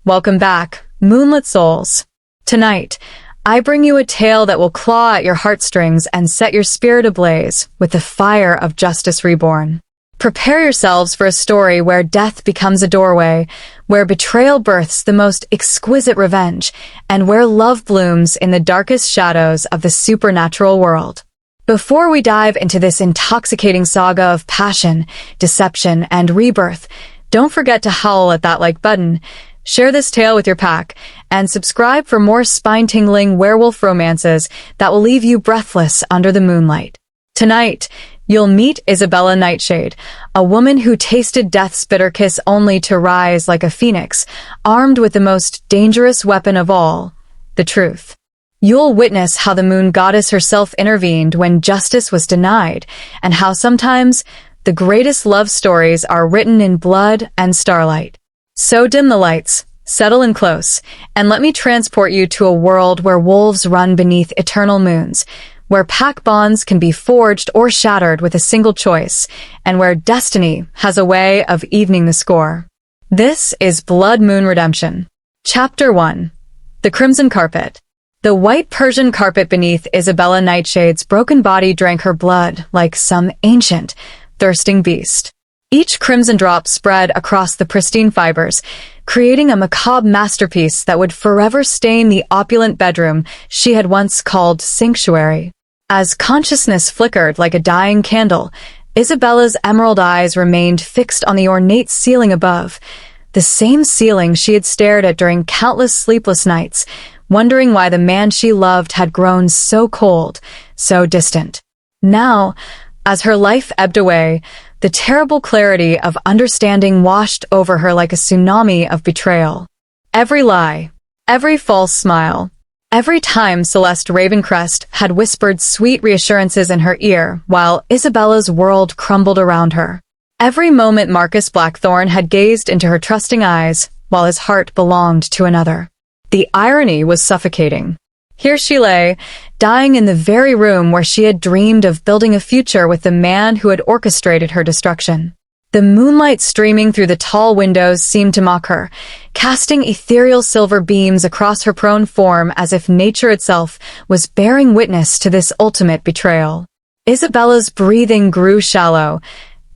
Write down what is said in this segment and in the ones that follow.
Welcome back, moonlit souls. Tonight, I bring you a tale that will claw at your heartstrings and set your spirit ablaze with the fire of justice reborn. Prepare yourselves for a story where death becomes a doorway, where betrayal births the most exquisite revenge, and where love blooms in the darkest shadows of the supernatural world. Before we dive into this intoxicating saga of passion, deception, and rebirth, don't forget to howl at that like button, share this tale with your pack, and subscribe for more spine-tingling werewolf romances that will leave you breathless under the moonlight. Tonight, you'll meet Isabella Nightshade, a woman who tasted death's bitter kiss only to rise like a phoenix, armed with the most dangerous weapon of all, the truth. You'll witness how the moon goddess herself intervened when justice was denied, and how sometimes the greatest love stories are written in blood and starlight. So dim the lights, settle in close, and let me transport you to a world where wolves run beneath eternal moons, where pack bonds can be forged or shattered with a single choice, and where destiny has a way of evening the score. This is Blood Moon Redemption. Chapter 1. The Crimson Carpet. The white Persian carpet beneath Isabella Nightshade's broken body drank her blood like some ancient, thirsting beast. Each crimson drop spread across the pristine fibers, creating a macabre masterpiece that would forever stain the opulent bedroom she had once called sanctuary. As consciousness flickered like a dying candle, Isabella's emerald eyes remained fixed on the ornate ceiling above, the same ceiling she had stared at during countless sleepless nights, wondering why the man she loved had grown so cold, so distant. Now, as her life ebbed away, the terrible clarity of understanding washed over her like a tsunami of betrayal. Every lie, every false smile, every time Celeste Ravencrest had whispered sweet reassurances in her ear while Isabella's world crumbled around her. Every moment Marcus Blackthorne had gazed into her trusting eyes while his heart belonged to another. The irony was suffocating. Here she lay, dying in the very room where she had dreamed of building a future with the man who had orchestrated her destruction. The moonlight streaming through the tall windows seemed to mock her, casting ethereal silver beams across her prone form as if nature itself was bearing witness to this ultimate betrayal. Isabella's breathing grew shallow,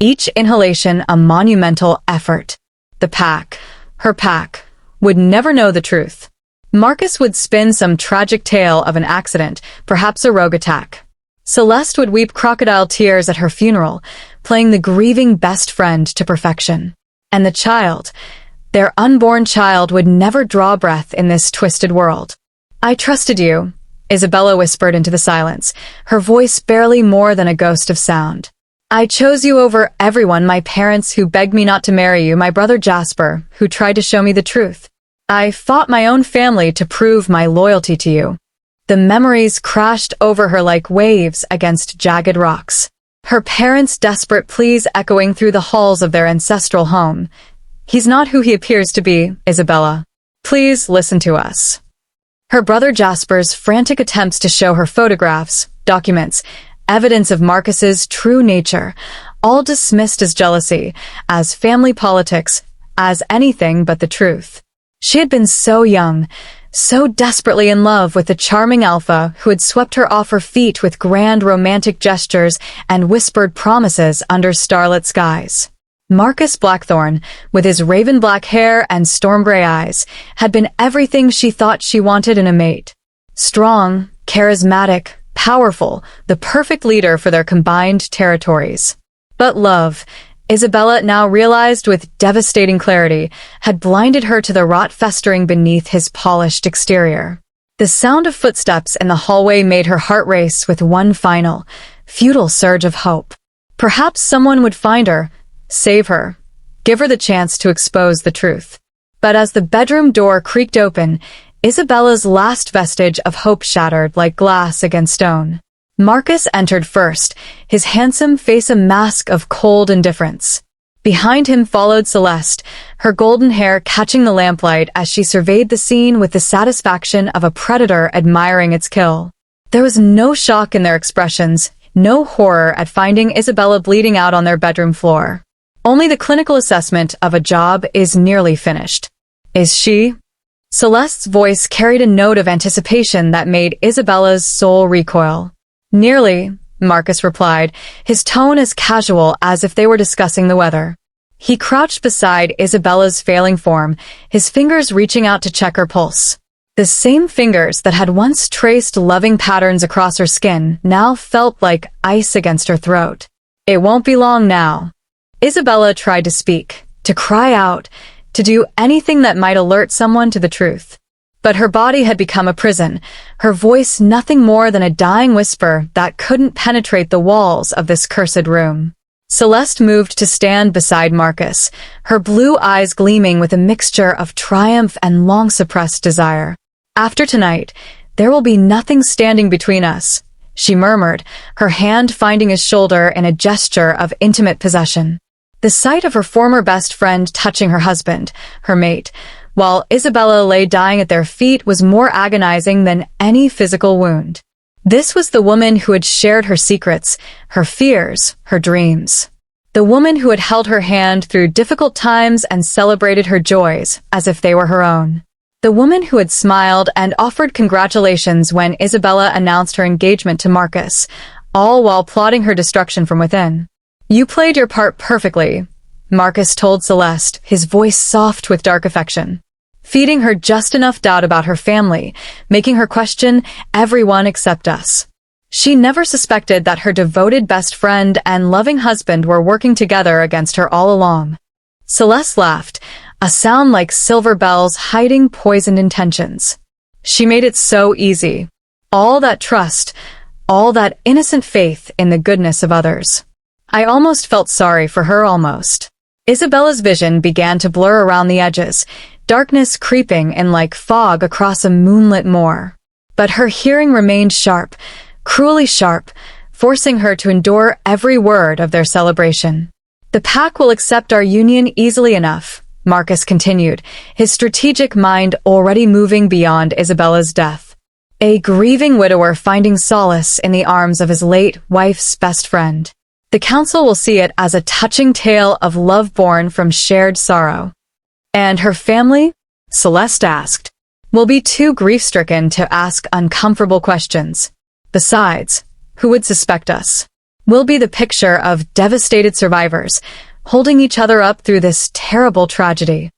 each inhalation a monumental effort. The pack, her pack, would never know the truth. Marcus would spin some tragic tale of an accident, perhaps a rogue attack. Celeste would weep crocodile tears at her funeral, playing the grieving best friend to perfection. And the child, their unborn child, would never draw breath in this twisted world. "I trusted you," Isabella whispered into the silence, her voice barely more than a ghost of sound. "I chose you over everyone, my parents who begged me not to marry you, my brother Jasper, who tried to show me the truth. I fought my own family to prove my loyalty to you." The memories crashed over her like waves against jagged rocks. Her parents' desperate pleas echoing through the halls of their ancestral home. "He's not who he appears to be, Isabella. Please listen to us." Her brother Jasper's frantic attempts to show her photographs, documents, evidence of Marcus's true nature, all dismissed as jealousy, as family politics, as anything but the truth. She had been so young, so desperately in love with the charming alpha who had swept her off her feet with grand romantic gestures and whispered promises under starlit skies. Marcus Blackthorne, with his raven black hair and storm gray eyes, had been everything she thought she wanted in a mate. Strong, charismatic, powerful, the perfect leader for their combined territories. But love, Isabella now realized with devastating clarity, had blinded her to the rot festering beneath his polished exterior. The sound of footsteps in the hallway made her heart race with one final, futile surge of hope. Perhaps someone would find her, save her, give her the chance to expose the truth. But as the bedroom door creaked open, Isabella's last vestige of hope shattered like glass against stone. Marcus entered first, his handsome face a mask of cold indifference. Behind him followed Celeste, her golden hair catching the lamplight as she surveyed the scene with the satisfaction of a predator admiring its kill. There was no shock in their expressions, no horror at finding Isabella bleeding out on their bedroom floor. Only the clinical assessment of a job is nearly finished. Is she? Celeste's voice carried a note of anticipation that made Isabella's soul recoil. Nearly, Marcus replied, his tone as casual as if they were discussing the weather. He crouched beside Isabella's failing form, his fingers reaching out to check her pulse. The same fingers that had once traced loving patterns across her skin now felt like ice against her throat. It won't be long now. Isabella tried to speak, to cry out, to do anything that might alert someone to the truth. But her body had become a prison, her voice nothing more than a dying whisper that couldn't penetrate the walls of this cursed room. Celeste moved to stand beside Marcus, her blue eyes gleaming with a mixture of triumph and long-suppressed desire. After tonight, there will be nothing standing between us, she murmured, her hand finding his shoulder in a gesture of intimate possession. The sight of her former best friend touching her husband, her mate, while Isabella lay dying at their feet was more agonizing than any physical wound. This was the woman who had shared her secrets, her fears, her dreams. The woman who had held her hand through difficult times and celebrated her joys as if they were her own. The woman who had smiled and offered congratulations when Isabella announced her engagement to Marcus, all while plotting her destruction from within. You played your part perfectly, Marcus told Celeste, his voice soft with dark affection, feeding her just enough doubt about her family, making her question everyone except us. She never suspected that her devoted best friend and loving husband were working together against her all along. Celeste laughed, a sound like silver bells hiding poisoned intentions. She made it so easy. All that trust, all that innocent faith in the goodness of others. I almost felt sorry for her almost. Isabella's vision began to blur around the edges, darkness creeping in like fog across a moonlit moor. But her hearing remained sharp, cruelly sharp, forcing her to endure every word of their celebration. The pack will accept our union easily enough, Marcus continued, his strategic mind already moving beyond Isabella's death. A grieving widower finding solace in the arms of his late wife's best friend. The council will see it as a touching tale of love born from shared sorrow. And her family? Celeste asked. Will be too grief-stricken to ask uncomfortable questions. Besides, who would suspect us? We'll be the picture of devastated survivors, holding each other up through this terrible tragedy.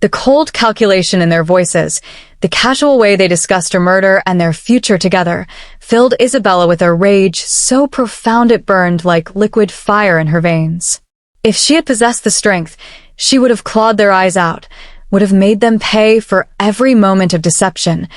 The cold calculation in their voices, the casual way they discussed her murder and their future together, filled Isabella with a rage so profound it burned like liquid fire in her veins. If she had possessed the strength, she would have clawed their eyes out, would have made them pay for every moment of deception,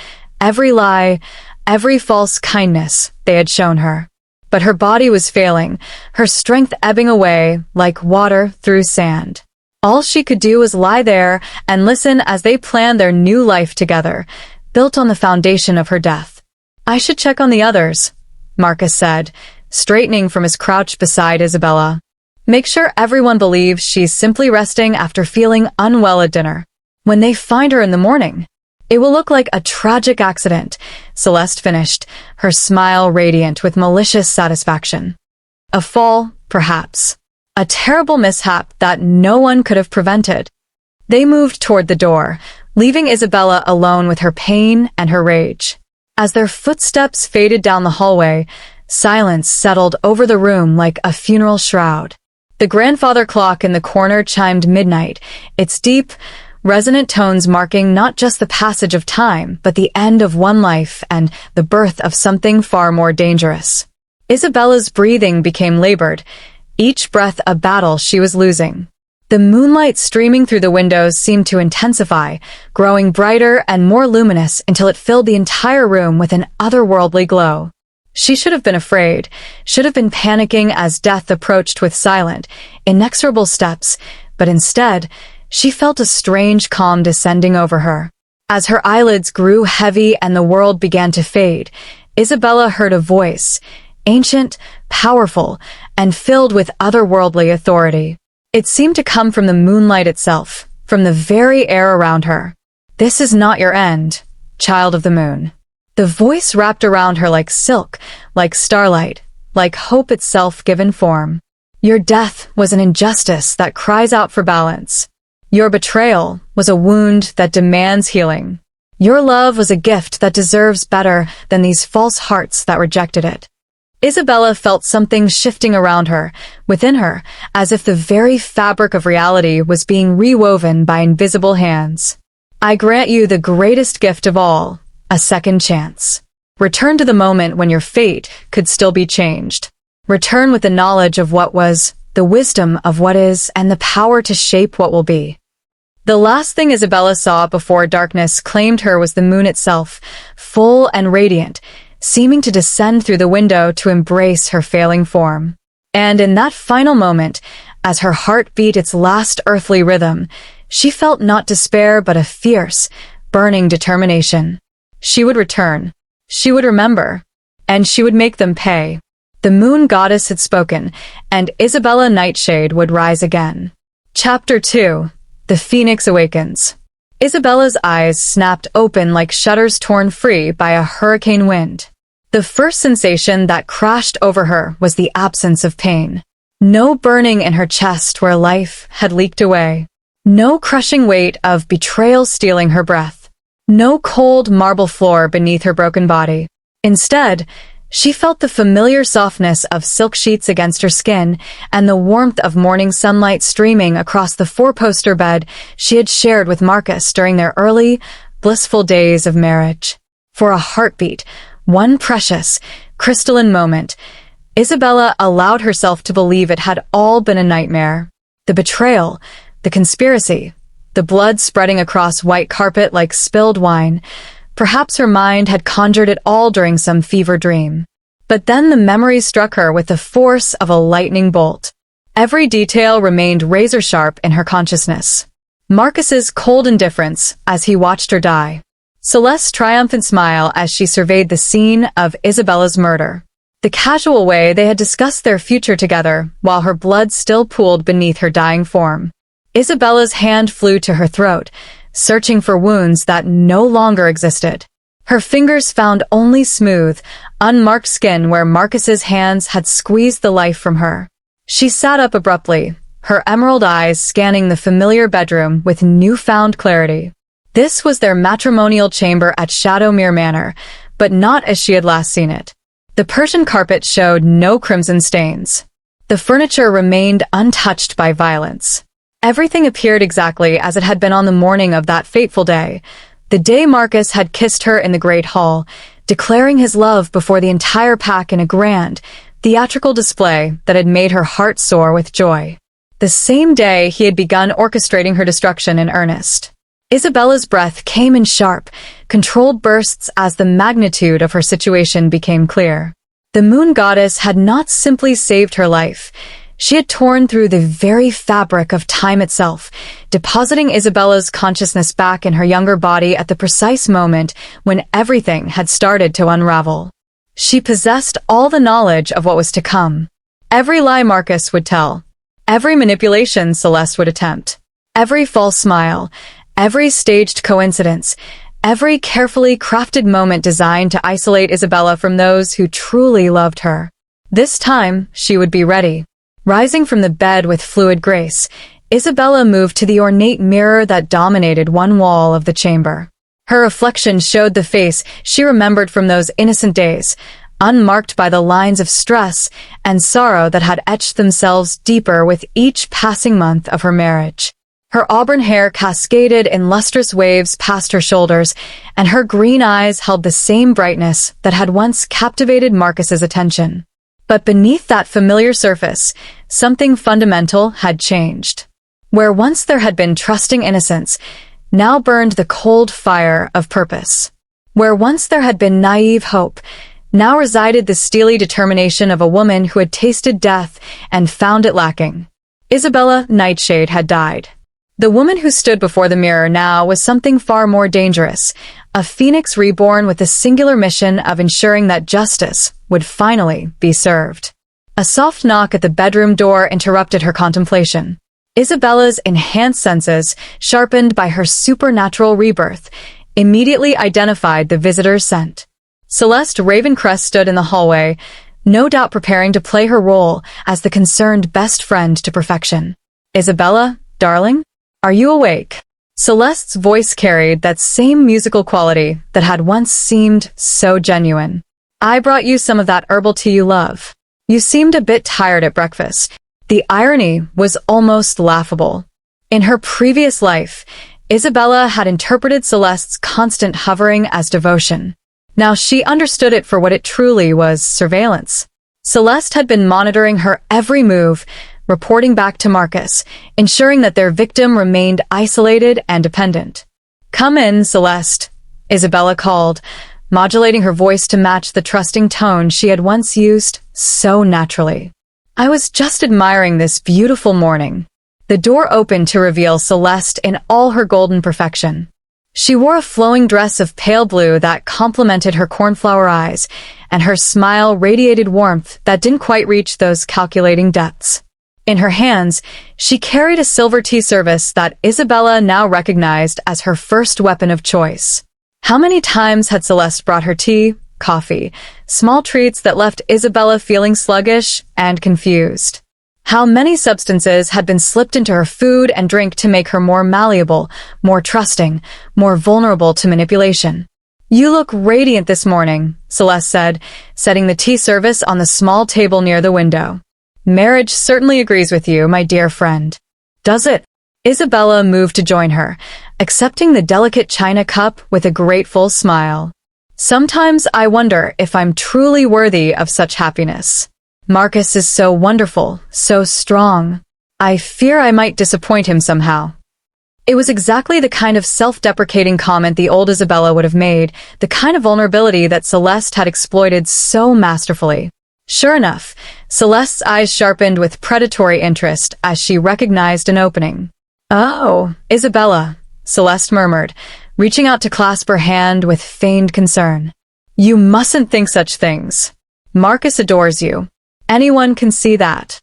every lie, every false kindness they had shown her. But her body was failing, her strength ebbing away like water through sand. All she could do was lie there and listen as they planned their new life together, built on the foundation of her death. I should check on the others, Marcus said, straightening from his crouch beside Isabella. Make sure everyone believes she's simply resting after feeling unwell at dinner. When they find her in the morning, it will look like a tragic accident, Celeste finished, her smile radiant with malicious satisfaction. A fall, perhaps. A terrible mishap that no one could have prevented. They moved toward the door, leaving Isabella alone with her pain and her rage. As their footsteps faded down the hallway, silence settled over the room like a funeral shroud. The grandfather clock in the corner chimed midnight, its deep, resonant tones marking not just the passage of time, but the end of one life and the birth of something far more dangerous. Isabella's breathing became labored, each breath a battle she was losing. The moonlight streaming through the windows seemed to intensify, growing brighter and more luminous until it filled the entire room with an otherworldly glow. She should have been afraid, should have been panicking as death approached with silent, inexorable steps, but instead, she felt a strange calm descending over her. As her eyelids grew heavy and the world began to fade, Isabella heard a voice, ancient, powerful, and filled with otherworldly authority. It seemed to come from the moonlight itself, from the very air around her. This is not your end, child of the moon. The voice wrapped around her like silk, like starlight, like hope itself given form. Your death was an injustice that cries out for balance. Your betrayal was a wound that demands healing. Your love was a gift that deserves better than these false hearts that rejected it. Isabella felt something shifting around her, within her, as if the very fabric of reality was being rewoven by invisible hands. I grant you the greatest gift of all, a second chance. Return to the moment when your fate could still be changed. Return with the knowledge of what was, the wisdom of what is, and the power to shape what will be. The last thing Isabella saw before darkness claimed her was the moon itself, full and radiant, seeming to descend through the window to embrace her failing form. And in that final moment, as her heart beat its last earthly rhythm, she felt not despair but a fierce, burning determination. She would return. She would remember. And she would make them pay. The moon goddess had spoken, and Isabella Nightshade would rise again. Chapter 2. The Phoenix Awakens. Isabella's eyes snapped open like shutters torn free by a hurricane wind. The first sensation that crashed over her was the absence of pain. No burning in her chest where life had leaked away. No crushing weight of betrayal stealing her breath. No cold marble floor beneath her broken body. Instead, she felt the familiar softness of silk sheets against her skin and the warmth of morning sunlight streaming across the four-poster bed she had shared with Marcus during their early, blissful days of marriage. For a heartbeat, one precious, crystalline moment, Isabella allowed herself to believe it had all been a nightmare. The betrayal, the conspiracy, the blood spreading across white carpet like spilled wine. Perhaps her mind had conjured it all during some fever dream. But then the memory struck her with the force of a lightning bolt. Every detail remained razor-sharp in her consciousness. Marcus's cold indifference as he watched her die. Celeste's triumphant smile as she surveyed the scene of Isabella's murder. The casual way they had discussed their future together while her blood still pooled beneath her dying form. Isabella's hand flew to her throat, searching for wounds that no longer existed. Her fingers found only smooth, unmarked skin where Marcus's hands had squeezed the life from her. She sat up abruptly, her emerald eyes scanning the familiar bedroom with newfound clarity. This was their matrimonial chamber at Shadowmere Manor, but not as she had last seen it. The Persian carpet showed no crimson stains. The furniture remained untouched by violence. Everything appeared exactly as it had been on the morning of that fateful day, the day Marcus had kissed her in the Great Hall, declaring his love before the entire pack in a grand, theatrical display that had made her heart soar with joy. The same day he had begun orchestrating her destruction in earnest. Isabella's breath came in sharp, controlled bursts as the magnitude of her situation became clear. The moon goddess had not simply saved her life. She had torn through the very fabric of time itself, depositing Isabella's consciousness back in her younger body at the precise moment when everything had started to unravel. She possessed all the knowledge of what was to come. Every lie Marcus would tell, every manipulation Celeste would attempt, every false smile, every staged coincidence, every carefully crafted moment designed to isolate Isabella from those who truly loved her. This time, she would be ready. Rising from the bed with fluid grace, Isabella moved to the ornate mirror that dominated one wall of the chamber. Her reflection showed the face she remembered from those innocent days, unmarked by the lines of stress and sorrow that had etched themselves deeper with each passing month of her marriage. Her auburn hair cascaded in lustrous waves past her shoulders, and her green eyes held the same brightness that had once captivated Marcus's attention. But beneath that familiar surface, something fundamental had changed. Where once there had been trusting innocence, now burned the cold fire of purpose. Where once there had been naive hope, now resided the steely determination of a woman who had tasted death and found it lacking. Isabella Nightshade had died. The woman who stood before the mirror now was something far more dangerous, a phoenix reborn with the singular mission of ensuring that justice would finally be served. A soft knock at the bedroom door interrupted her contemplation. Isabella's enhanced senses, sharpened by her supernatural rebirth, immediately identified the visitor's scent. Celeste Ravencrest stood in the hallway, no doubt preparing to play her role as the concerned best friend to perfection. "Isabella, darling?" Are you awake? Celeste's voice carried that same musical quality that had once seemed so genuine. I brought you some of that herbal tea you love. You seemed a bit tired at breakfast. The irony was almost laughable. In her previous life, Isabella had interpreted Celeste's constant hovering as devotion. Now she understood it for what it truly was: surveillance. Celeste had been monitoring her every move, reporting back to Marcus, ensuring that their victim remained isolated and dependent. "Come in, Celeste," Isabella called, modulating her voice to match the trusting tone she had once used so naturally. "I was just admiring this beautiful morning." The door opened to reveal Celeste in all her golden perfection. She wore a flowing dress of pale blue that complemented her cornflower eyes, and her smile radiated warmth that didn't quite reach those calculating depths. In her hands, she carried a silver tea service that Isabella now recognized as her first weapon of choice. How many times had Celeste brought her tea, coffee, small treats that left Isabella feeling sluggish and confused? How many substances had been slipped into her food and drink to make her more malleable, more trusting, more vulnerable to manipulation? "You look radiant this morning," Celeste said, setting the tea service on the small table near the window. "Marriage certainly agrees with you, my dear friend." "Does it?" Isabella moved to join her, accepting the delicate china cup with a grateful smile. "Sometimes I wonder if I'm truly worthy of such happiness. Marcus is so wonderful, so strong. I fear I might disappoint him somehow." It was exactly the kind of self-deprecating comment the old Isabella would have made, the kind of vulnerability that Celeste had exploited so masterfully. Sure enough, Celeste's eyes sharpened with predatory interest as she recognized an opening. "Oh, Isabella," Celeste murmured, reaching out to clasp her hand with feigned concern. "You mustn't think such things. Marcus adores you. Anyone can see that."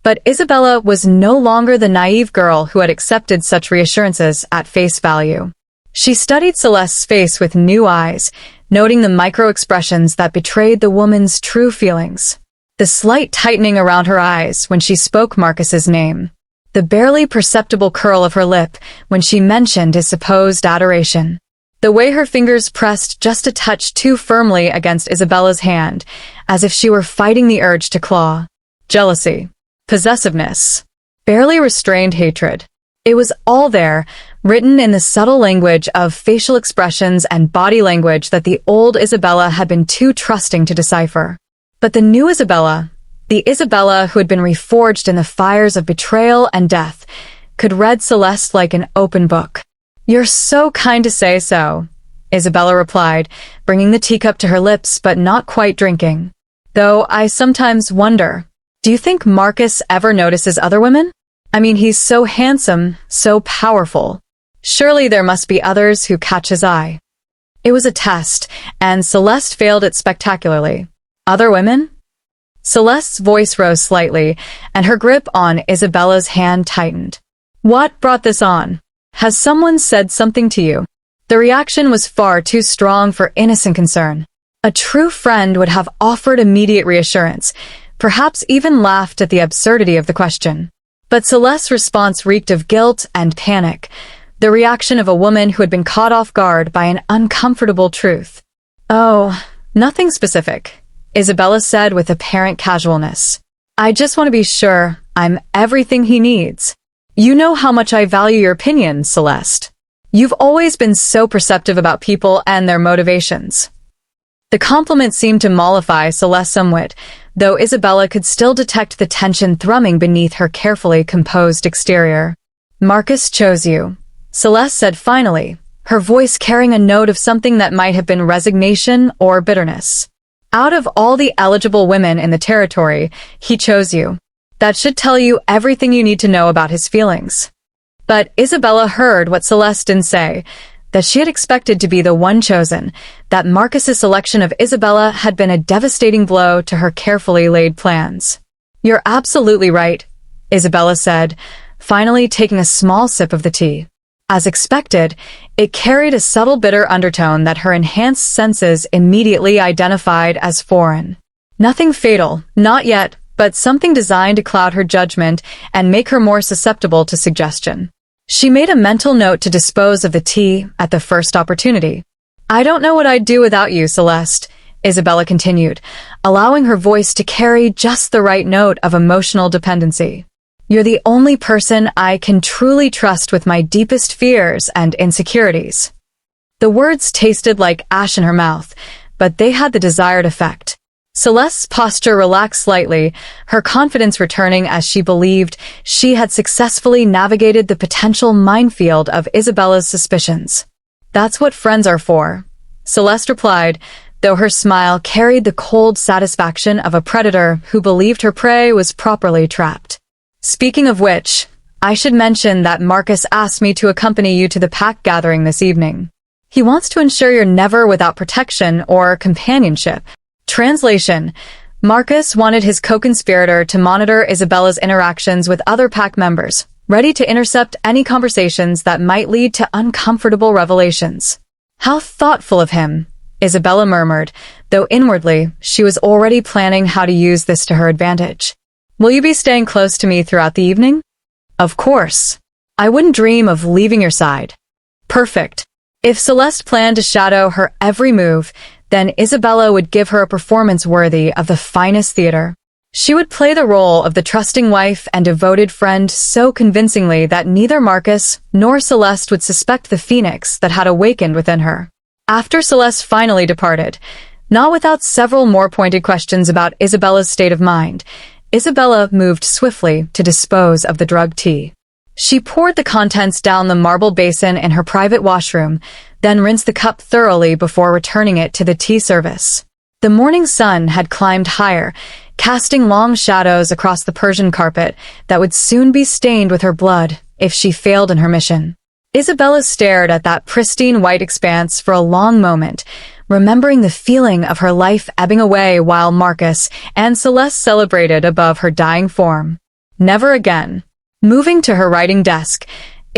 But Isabella was no longer the naive girl who had accepted such reassurances at face value. She studied Celeste's face with new eyes, noting the micro-expressions that betrayed the woman's true feelings. The slight tightening around her eyes when she spoke Marcus's name. The barely perceptible curl of her lip when she mentioned his supposed adoration. The way her fingers pressed just a touch too firmly against Isabella's hand, as if she were fighting the urge to claw. Jealousy. Possessiveness. Barely restrained hatred. It was all there, written in the subtle language of facial expressions and body language that the old Isabella had been too trusting to decipher. But the new Isabella, the Isabella who had been reforged in the fires of betrayal and death, could read Celeste like an open book. "You're so kind to say so," Isabella replied, bringing the teacup to her lips but not quite drinking. "Though I sometimes wonder, do you think Marcus ever notices other women? I mean, he's so handsome, so powerful. Surely there must be others who catch his eye." It was a test, and Celeste failed it spectacularly. "Other women?" Celeste's voice rose slightly, and her grip on Isabella's hand tightened. "What brought this on? Has someone said something to you?" The reaction was far too strong for innocent concern. A true friend would have offered immediate reassurance, perhaps even laughed at the absurdity of the question. But Celeste's response reeked of guilt and panic, the reaction of a woman who had been caught off guard by an uncomfortable truth. "Oh, nothing specific," Isabella said with apparent casualness. "I just want to be sure I'm everything he needs. You know how much I value your opinion, Celeste. You've always been so perceptive about people and their motivations." The compliment seemed to mollify Celeste somewhat, though Isabella could still detect the tension thrumming beneath her carefully composed exterior. "Marcus chose you," Celeste said finally, her voice carrying a note of something that might have been resignation or bitterness. "Out of all the eligible women in the territory, he chose you. That should tell you everything you need to know about his feelings." But Isabella heard what Celeste didn't say, that she had expected to be the one chosen, that Marcus's selection of Isabella had been a devastating blow to her carefully laid plans. "You're absolutely right," Isabella said, finally taking a small sip of the tea. As expected, it carried a subtle bitter undertone that her enhanced senses immediately identified as foreign. Nothing fatal, not yet, but something designed to cloud her judgment and make her more susceptible to suggestion. She made a mental note to dispose of the tea at the first opportunity. "I don't know what I'd do without you, Celeste," Isabella continued, allowing her voice to carry just the right note of emotional dependency. "You're the only person I can truly trust with my deepest fears and insecurities." The words tasted like ash in her mouth, but they had the desired effect. Celeste's posture relaxed slightly, her confidence returning as she believed she had successfully navigated the potential minefield of Isabella's suspicions. "That's what friends are for," Celeste replied, though her smile carried the cold satisfaction of a predator who believed her prey was properly trapped. "Speaking of which, I should mention that Marcus asked me to accompany you to the pack gathering this evening. He wants to ensure you're never without protection or companionship." Translation: Marcus wanted his co-conspirator to monitor Isabella's interactions with other pack members, ready to intercept any conversations that might lead to uncomfortable revelations. "How thoughtful of him," Isabella murmured, though inwardly she was already planning how to use this to her advantage. "Will you be staying close to me throughout the evening?" "Of course. I wouldn't dream of leaving your side." "Perfect." If Celeste planned to shadow her every move, then Isabella would give her a performance worthy of the finest theater. She would play the role of the trusting wife and devoted friend so convincingly that neither Marcus nor Celeste would suspect the phoenix that had awakened within her. After Celeste finally departed, not without several more pointed questions about Isabella's state of mind, Isabella moved swiftly to dispose of the drugged tea. She poured the contents down the marble basin in her private washroom, then rinsed the cup thoroughly before returning it to the tea service. The morning sun had climbed higher, casting long shadows across the Persian carpet that would soon be stained with her blood if she failed in her mission. Isabella stared at that pristine white expanse for a long moment, remembering the feeling of her life ebbing away while Marcus and Celeste celebrated above her dying form. Never again. Moving to her writing desk,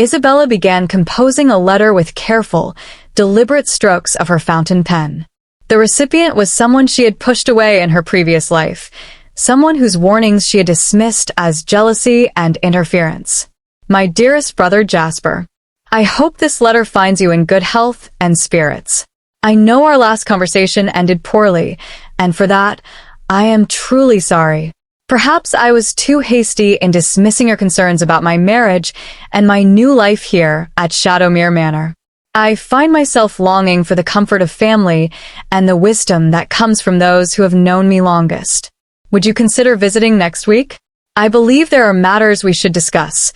Isabella began composing a letter with careful, deliberate strokes of her fountain pen. The recipient was someone she had pushed away in her previous life, someone whose warnings she had dismissed as jealousy and interference. "My dearest brother Jasper, I hope this letter finds you in good health and spirits. I know our last conversation ended poorly, and for that, I am truly sorry. Perhaps I was too hasty in dismissing your concerns about my marriage and my new life here at Shadowmere Manor. I find myself longing for the comfort of family and the wisdom that comes from those who have known me longest. Would you consider visiting next week? I believe there are matters we should discuss,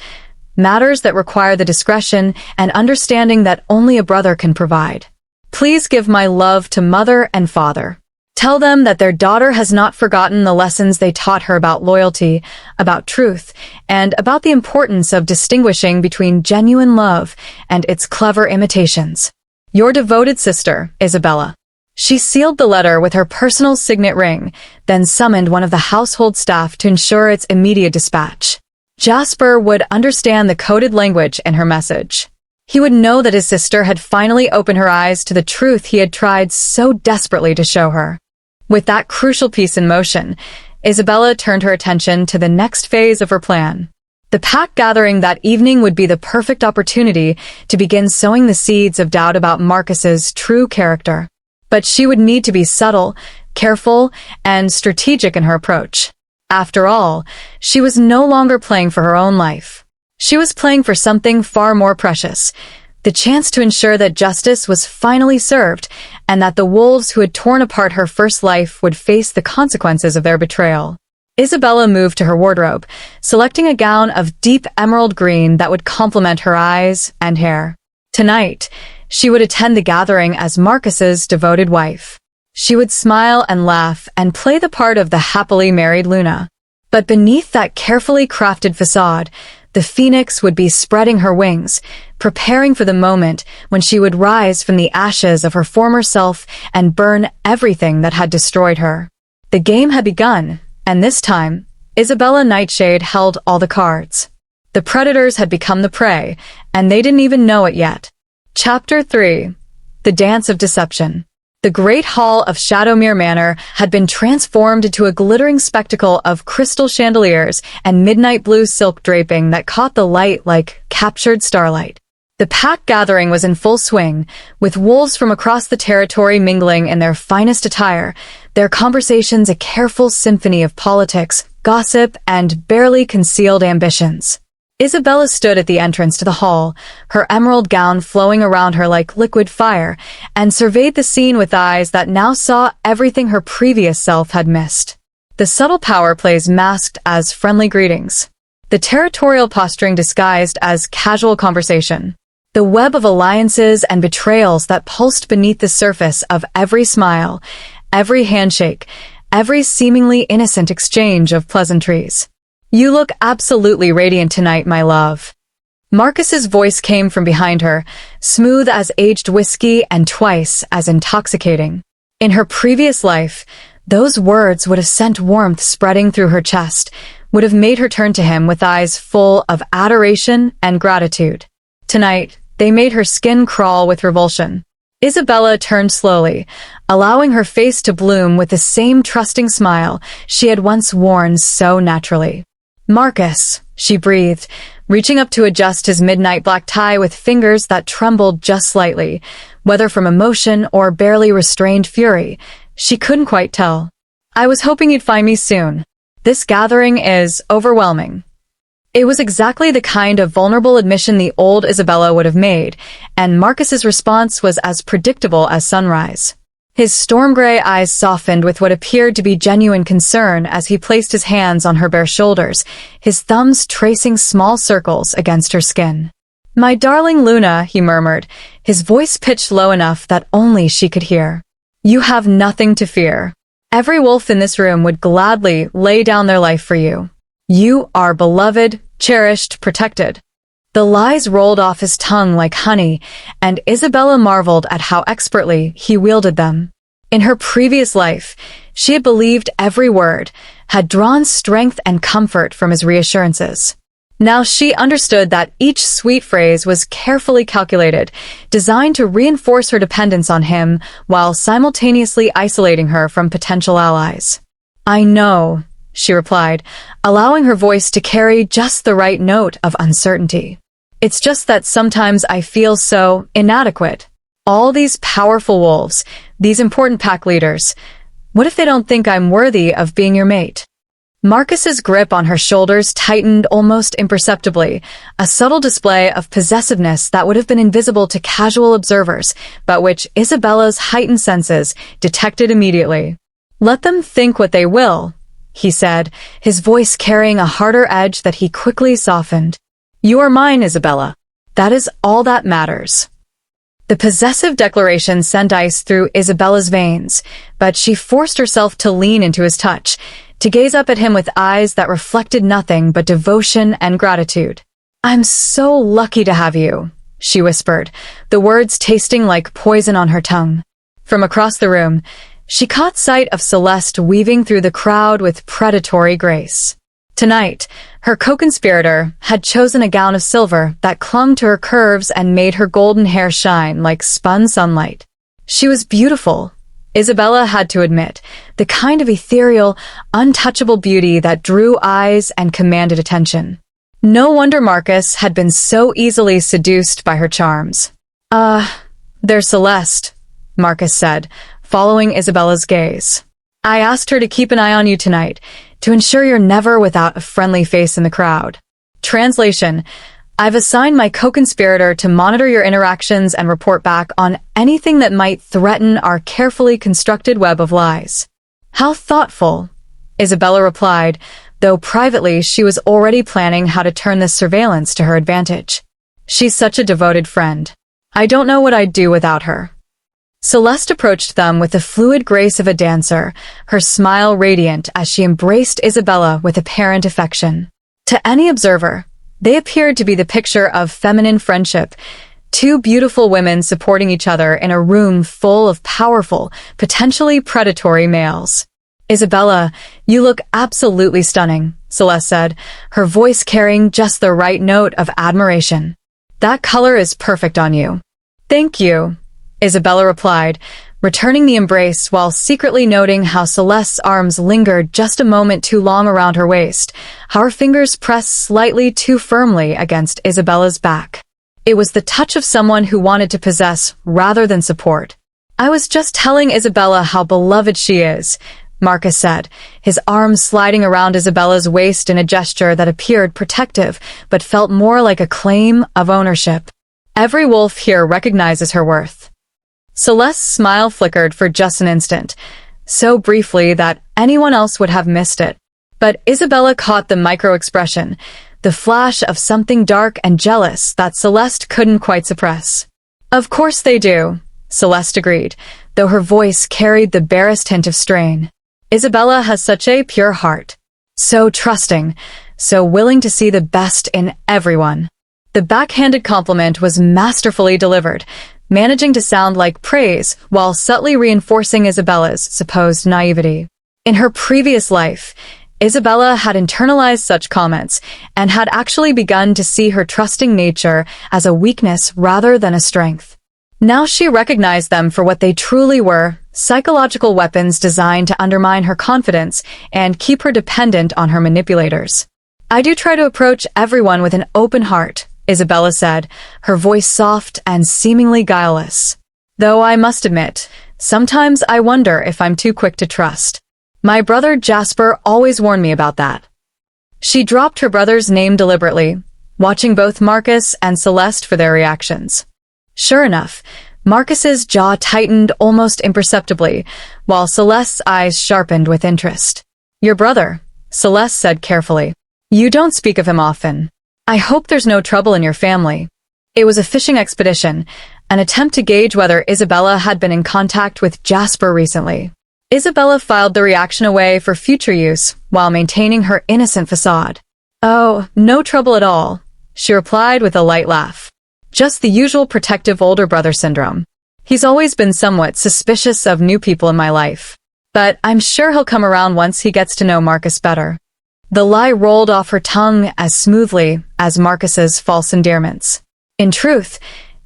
matters that require the discretion and understanding that only a brother can provide. Please give my love to Mother and Father. Tell them that their daughter has not forgotten the lessons they taught her about loyalty, about truth, and about the importance of distinguishing between genuine love and its clever imitations. Your devoted sister, Isabella." She sealed the letter with her personal signet ring, then summoned one of the household staff to ensure its immediate dispatch. Jasper would understand the coded language in her message. He would know that his sister had finally opened her eyes to the truth he had tried so desperately to show her. With that crucial piece in motion, Isabella turned her attention to the next phase of her plan. The pack gathering that evening would be the perfect opportunity to begin sowing the seeds of doubt about Marcus's true character. But she would need to be subtle, careful, and strategic in her approach. After all, she was no longer playing for her own life. She was playing for something far more precious, the chance to ensure that justice was finally served and that the wolves who had torn apart her first life would face the consequences of their betrayal. Isabella moved to her wardrobe, selecting a gown of deep emerald green that would complement her eyes and hair. Tonight, she would attend the gathering as Marcus's devoted wife. She would smile and laugh and play the part of the happily married Luna. But beneath that carefully crafted facade, the phoenix would be spreading her wings, preparing for the moment when she would rise from the ashes of her former self and burn everything that had destroyed her. The game had begun, and this time, Isabella Nightshade held all the cards. The predators had become the prey, and they didn't even know it yet. Chapter 3. The Dance of Deception. The great hall of Shadowmere Manor had been transformed into a glittering spectacle of crystal chandeliers and midnight blue silk draping that caught the light like captured starlight. The pack gathering was in full swing, with wolves from across the territory mingling in their finest attire, their conversations a careful symphony of politics, gossip, and barely concealed ambitions. Isabella stood at the entrance to the hall, her emerald gown flowing around her like liquid fire, and surveyed the scene with eyes that now saw everything her previous self had missed. The subtle power plays masked as friendly greetings. The territorial posturing disguised as casual conversation. The web of alliances and betrayals that pulsed beneath the surface of every smile, every handshake, every seemingly innocent exchange of pleasantries. "You look absolutely radiant tonight, my love." Marcus's voice came from behind her, smooth as aged whiskey and twice as intoxicating. In her previous life, those words would have sent warmth spreading through her chest, would have made her turn to him with eyes full of adoration and gratitude. Tonight, they made her skin crawl with revulsion. Isabella turned slowly, allowing her face to bloom with the same trusting smile she had once worn so naturally. "Marcus," she breathed, reaching up to adjust his midnight black tie with fingers that trembled just slightly, whether from emotion or barely restrained fury. She couldn't quite tell. "I was hoping you'd find me soon. This gathering is overwhelming." It was exactly the kind of vulnerable admission the old Isabella would have made, and Marcus's response was as predictable as sunrise. His storm-gray eyes softened with what appeared to be genuine concern as he placed his hands on her bare shoulders, his thumbs tracing small circles against her skin. "My darling Luna," he murmured, his voice pitched low enough that only she could hear. "You have nothing to fear. Every wolf in this room would gladly lay down their life for you. You are beloved, cherished, protected." The lies rolled off his tongue like honey, and Isabella marveled at how expertly he wielded them. In her previous life, she had believed every word, had drawn strength and comfort from his reassurances. Now she understood that each sweet phrase was carefully calculated, designed to reinforce her dependence on him while simultaneously isolating her from potential allies. "I know," she replied, allowing her voice to carry just the right note of uncertainty. "It's just that sometimes I feel so inadequate. All these powerful wolves, these important pack leaders, what if they don't think I'm worthy of being your mate?" Marcus's grip on her shoulders tightened almost imperceptibly, a subtle display of possessiveness that would have been invisible to casual observers, but which Isabella's heightened senses detected immediately. "Let them think what they will," he said, his voice carrying a harder edge that he quickly softened. "You are mine, Isabella. That is all that matters." The possessive declaration sent ice through Isabella's veins, but she forced herself to lean into his touch, to gaze up at him with eyes that reflected nothing but devotion and gratitude. "I'm so lucky to have you," she whispered, the words tasting like poison on her tongue. From across the room, she caught sight of Celeste weaving through the crowd with predatory grace. Tonight, her co-conspirator had chosen a gown of silver that clung to her curves and made her golden hair shine like spun sunlight. She was beautiful, Isabella had to admit, the kind of ethereal, untouchable beauty that drew eyes and commanded attention. No wonder Marcus had been so easily seduced by her charms. There's Celeste," Marcus said, following Isabella's gaze. "I asked her to keep an eye on you tonight, to ensure you're never without a friendly face in the crowd." Translation: I've assigned my co-conspirator to monitor your interactions and report back on anything that might threaten our carefully constructed web of lies. "How thoughtful," Isabella replied, though privately she was already planning how to turn this surveillance to her advantage. "She's such a devoted friend. I don't know what I'd do without her." Celeste approached them with the fluid grace of a dancer, her smile radiant as she embraced Isabella with apparent affection. To any observer, they appeared to be the picture of feminine friendship, two beautiful women supporting each other in a room full of powerful, potentially predatory males. "Isabella, you look absolutely stunning," Celeste said, her voice carrying just the right note of admiration. "That color is perfect on you." "Thank you," Isabella replied, returning the embrace while secretly noting how Celeste's arms lingered just a moment too long around her waist, how her fingers pressed slightly too firmly against Isabella's back. It was the touch of someone who wanted to possess rather than support. "I was just telling Isabella how beloved she is," Marcus said, his arms sliding around Isabella's waist in a gesture that appeared protective but felt more like a claim of ownership. "Every wolf here recognizes her worth." Celeste's smile flickered for just an instant, so briefly that anyone else would have missed it. But Isabella caught the micro-expression, the flash of something dark and jealous that Celeste couldn't quite suppress. "Of course they do," Celeste agreed, though her voice carried the barest hint of strain. "Isabella has such a pure heart. So trusting, so willing to see the best in everyone." The backhanded compliment was masterfully delivered, managing to sound like praise while subtly reinforcing Isabella's supposed naivety. In her previous life, Isabella had internalized such comments and had actually begun to see her trusting nature as a weakness rather than a strength. Now she recognized them for what they truly were, psychological weapons designed to undermine her confidence and keep her dependent on her manipulators. "I do try to approach everyone with an open heart," Isabella said, her voice soft and seemingly guileless. "Though I must admit, sometimes I wonder if I'm too quick to trust. My brother Jasper always warned me about that." She dropped her brother's name deliberately, watching both Marcus and Celeste for their reactions. Sure enough, Marcus's jaw tightened almost imperceptibly, while Celeste's eyes sharpened with interest. "Your brother," Celeste said carefully. "You don't speak of him often. I hope there's no trouble in your family." It was a fishing expedition, an attempt to gauge whether Isabella had been in contact with Jasper recently. Isabella filed the reaction away for future use while maintaining her innocent facade. "Oh, no trouble at all," she replied with a light laugh. "Just the usual protective older brother syndrome. He's always been somewhat suspicious of new people in my life. But I'm sure he'll come around once he gets to know Marcus better." The lie rolled off her tongue as smoothly as Marcus's false endearments. In truth,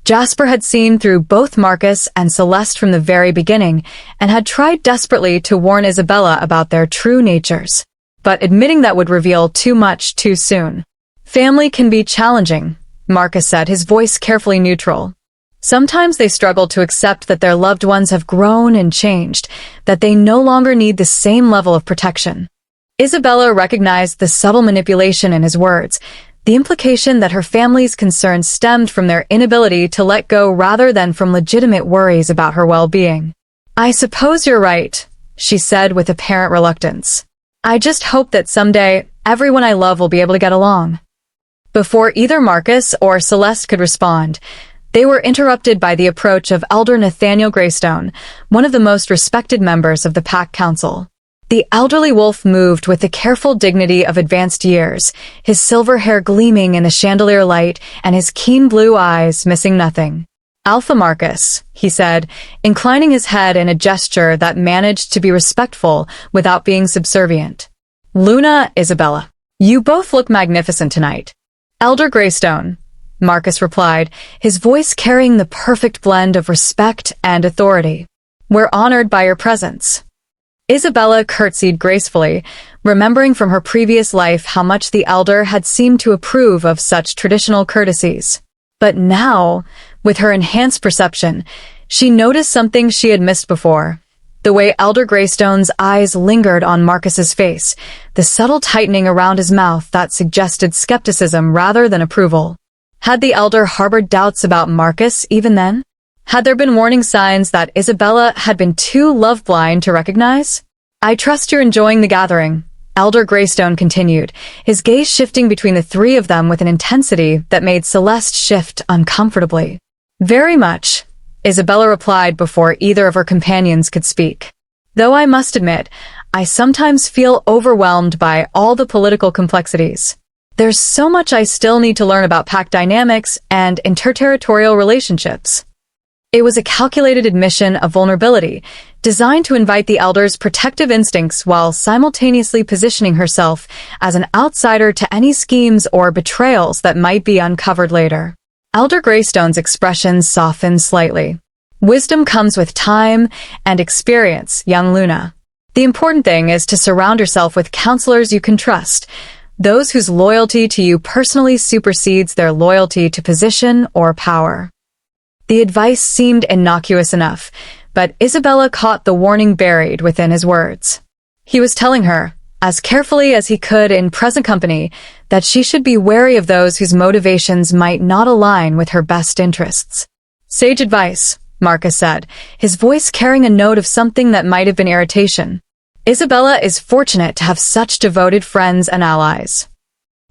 Jasper had seen through both Marcus and Celeste from the very beginning and had tried desperately to warn Isabella about their true natures. But admitting that would reveal too much too soon. "Family can be challenging," Marcus said, his voice carefully neutral. "Sometimes they struggle to accept that their loved ones have grown and changed, that they no longer need the same level of protection." Isabella recognized the subtle manipulation in his words, the implication that her family's concerns stemmed from their inability to let go rather than from legitimate worries about her well-being. "I suppose you're right," she said with apparent reluctance. "I just hope that someday everyone I love will be able to get along." Before either Marcus or Celeste could respond, they were interrupted by the approach of Elder Nathaniel Greystone, one of the most respected members of the Pack Council. The elderly wolf moved with the careful dignity of advanced years, his silver hair gleaming in the chandelier light and his keen blue eyes missing nothing. "Alpha Marcus," he said, inclining his head in a gesture that managed to be respectful without being subservient. "Luna, Isabella. You both look magnificent tonight." "Elder Greystone," Marcus replied, his voice carrying the perfect blend of respect and authority. "We're honored by your presence." Isabella curtsied gracefully, remembering from her previous life how much the elder had seemed to approve of such traditional courtesies. But now, with her enhanced perception, she noticed something she had missed before. The way Elder Greystone's eyes lingered on Marcus's face, the subtle tightening around his mouth that suggested skepticism rather than approval. Had the elder harbored doubts about Marcus even then? Had there been warning signs that Isabella had been too love-blind to recognize? "I trust you're enjoying the gathering," Elder Greystone continued, his gaze shifting between the three of them with an intensity that made Celeste shift uncomfortably. "Very much," Isabella replied before either of her companions could speak. "Though I must admit, I sometimes feel overwhelmed by all the political complexities. There's so much I still need to learn about pack dynamics and interterritorial relationships." It was a calculated admission of vulnerability, designed to invite the elder's protective instincts while simultaneously positioning herself as an outsider to any schemes or betrayals that might be uncovered later. Elder Greystone's expression softened slightly. Wisdom comes with time and experience, young Luna. The important thing is to surround yourself with counselors you can trust, those whose loyalty to you personally supersedes their loyalty to position or power. The advice seemed innocuous enough, but Isabella caught the warning buried within his words. He was telling her, as carefully as he could in present company, that she should be wary of those whose motivations might not align with her best interests. Sage advice, Marcus said, his voice carrying a note of something that might have been irritation. Isabella is fortunate to have such devoted friends and allies.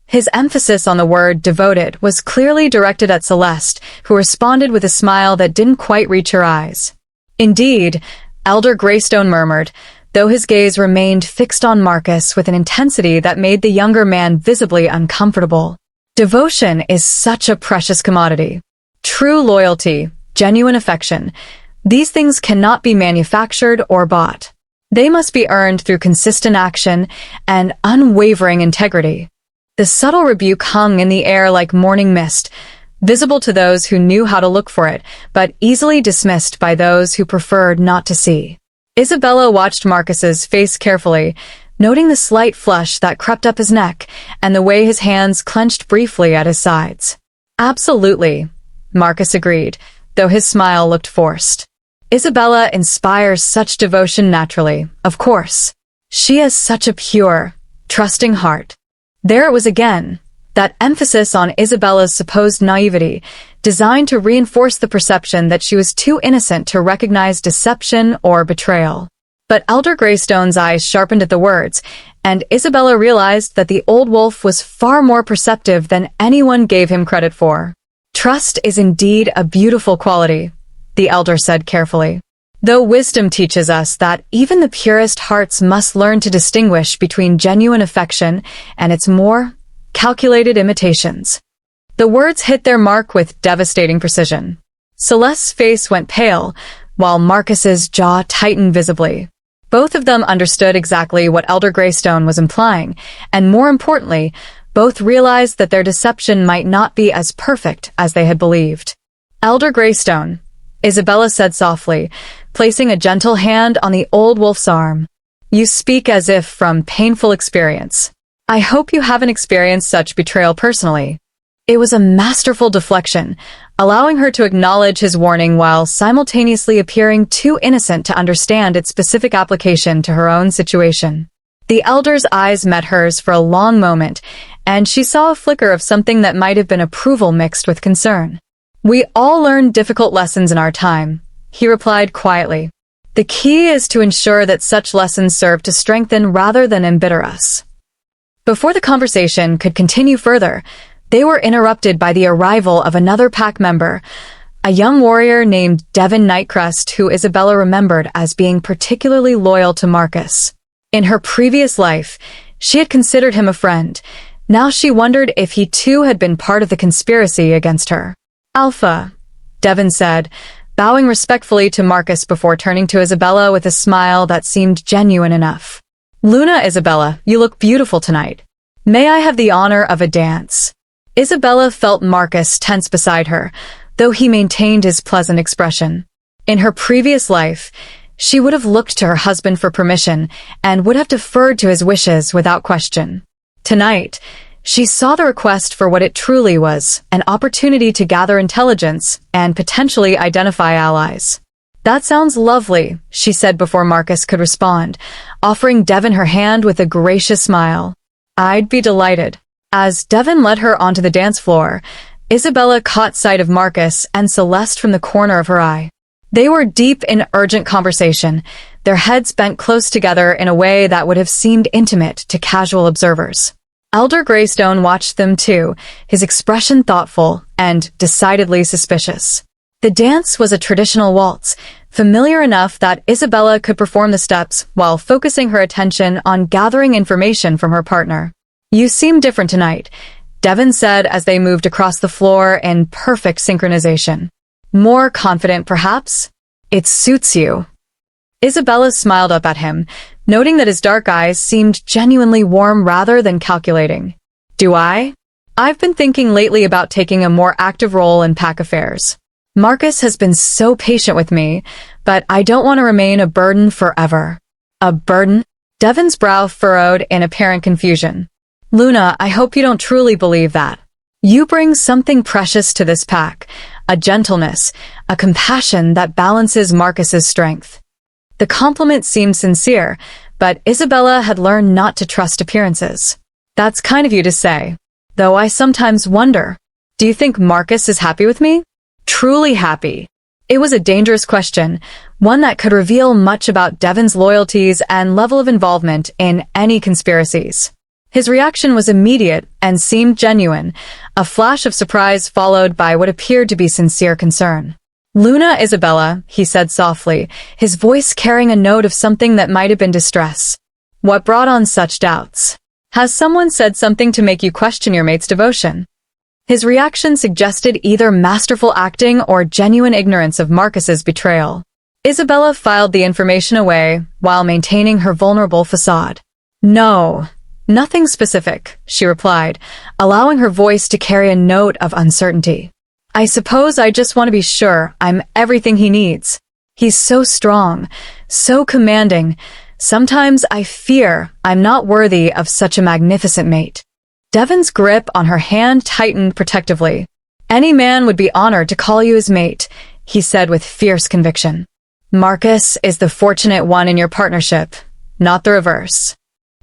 His emphasis on the word devoted was clearly directed at Celeste, who responded with a smile that didn't quite reach her eyes. Indeed, Elder Greystone murmured, though his gaze remained fixed on Marcus with an intensity that made the younger man visibly uncomfortable. Devotion is such a precious commodity. True loyalty, genuine affection, these things cannot be manufactured or bought. They must be earned through consistent action and unwavering integrity. The subtle rebuke hung in the air like morning mist, visible to those who knew how to look for it, but easily dismissed by those who preferred not to see. Isabella watched Marcus's face carefully, noting the slight flush that crept up his neck and the way his hands clenched briefly at his sides. Absolutely, Marcus agreed, though his smile looked forced. Isabella inspires such devotion naturally, of course. She has such a pure, trusting heart. There it was again, that emphasis on Isabella's supposed naivety, designed to reinforce the perception that she was too innocent to recognize deception or betrayal. But Elder Greystone's eyes sharpened at the words, and Isabella realized that the old wolf was far more perceptive than anyone gave him credit for. Trust is indeed a beautiful quality, the elder said carefully. Though wisdom teaches us that even the purest hearts must learn to distinguish between genuine affection and its more calculated imitations. The words hit their mark with devastating precision. Celeste's face went pale, while Marcus's jaw tightened visibly. Both of them understood exactly what Elder Greystone was implying, and more importantly, both realized that their deception might not be as perfect as they had believed. Elder Greystone, Isabella said softly, placing a gentle hand on the old wolf's arm. You speak as if from painful experience. I hope you haven't experienced such betrayal personally. It was a masterful deflection, allowing her to acknowledge his warning while simultaneously appearing too innocent to understand its specific application to her own situation. The elder's eyes met hers for a long moment, and she saw a flicker of something that might have been approval mixed with concern. We all learn difficult lessons in our time, he replied quietly. The key is to ensure that such lessons serve to strengthen rather than embitter us. Before the conversation could continue further, they were interrupted by the arrival of another pack member, a young warrior named Devin Nightcrest, who Isabella remembered as being particularly loyal to Marcus. In her previous life, she had considered him a friend. Now she wondered if he too had been part of the conspiracy against her. Alpha, Devin said, bowing respectfully to Marcus before turning to Isabella with a smile that seemed genuine enough. Luna, Isabella, you look beautiful tonight. May I have the honor of a dance? Isabella felt Marcus tense beside her, though he maintained his pleasant expression. In her previous life, she would have looked to her husband for permission and would have deferred to his wishes without question. Tonight, she saw the request for what it truly was, an opportunity to gather intelligence and potentially identify allies. That sounds lovely, she said before Marcus could respond, offering Devin her hand with a gracious smile. I'd be delighted. As Devin led her onto the dance floor, Isabella caught sight of Marcus and Celeste from the corner of her eye. They were deep in urgent conversation, their heads bent close together in a way that would have seemed intimate to casual observers. Elder Greystone watched them too, his expression thoughtful and decidedly suspicious. The dance was a traditional waltz, familiar enough that Isabella could perform the steps while focusing her attention on gathering information from her partner. You seem different tonight, Devin said as they moved across the floor in perfect synchronization. More confident, perhaps? It suits you. Isabella smiled up at him, noting that his dark eyes seemed genuinely warm rather than calculating. Do I? I've been thinking lately about taking a more active role in pack affairs. Marcus has been so patient with me, but I don't want to remain a burden forever. A burden? Devon's brow furrowed in apparent confusion. Luna, I hope you don't truly believe that. You bring something precious to this pack, a gentleness, a compassion that balances Marcus's strength. The compliment seemed sincere, but Isabella had learned not to trust appearances. That's kind of you to say, though I sometimes wonder, do you think Marcus is happy with me? Truly happy? It was a dangerous question, one that could reveal much about Devon's loyalties and level of involvement in any conspiracies. His reaction was immediate and seemed genuine, a flash of surprise followed by what appeared to be sincere concern. Luna, Isabella, he said softly, his voice carrying a note of something that might have been distress. What brought on such doubts? Has someone said something to make you question your mate's devotion? His reaction suggested either masterful acting or genuine ignorance of Marcus's betrayal. Isabella filed the information away while maintaining her vulnerable facade. No, nothing specific, she replied, allowing her voice to carry a note of uncertainty. I suppose I just want to be sure I'm everything he needs. He's so strong, so commanding. Sometimes I fear I'm not worthy of such a magnificent mate. Devon's grip on her hand tightened protectively. Any man would be honored to call you his mate, he said with fierce conviction. Marcus is the fortunate one in your partnership, not the reverse.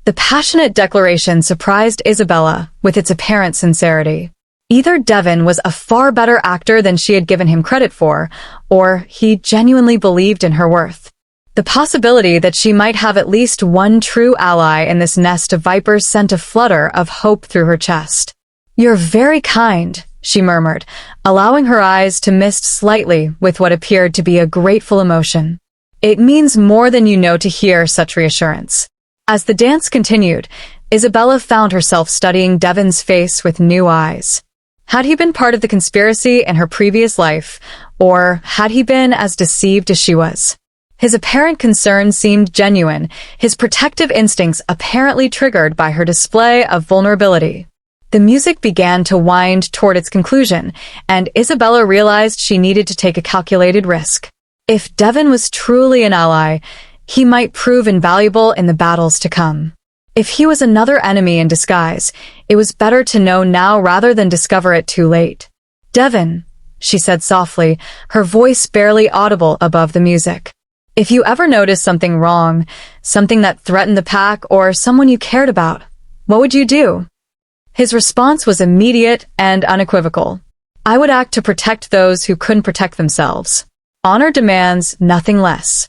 The passionate declaration surprised Isabella with its apparent sincerity. Either Devon was a far better actor than she had given him credit for, or he genuinely believed in her worth. The possibility that she might have at least one true ally in this nest of vipers sent a flutter of hope through her chest. You're very kind, she murmured, allowing her eyes to mist slightly with what appeared to be a grateful emotion. It means more than you know to hear such reassurance. As the dance continued, Isabella found herself studying Devon's face with new eyes. Had he been part of the conspiracy in her previous life, or had he been as deceived as she was? His apparent concern seemed genuine, his protective instincts apparently triggered by her display of vulnerability. The music began to wind toward its conclusion, and Isabella realized she needed to take a calculated risk. If Devon was truly an ally, he might prove invaluable in the battles to come. If he was another enemy in disguise, it was better to know now rather than discover it too late. Devon, she said softly, her voice barely audible above the music. If you ever noticed something wrong, something that threatened the pack or someone you cared about, what would you do? His response was immediate and unequivocal. I would act to protect those who couldn't protect themselves. Honor demands nothing less.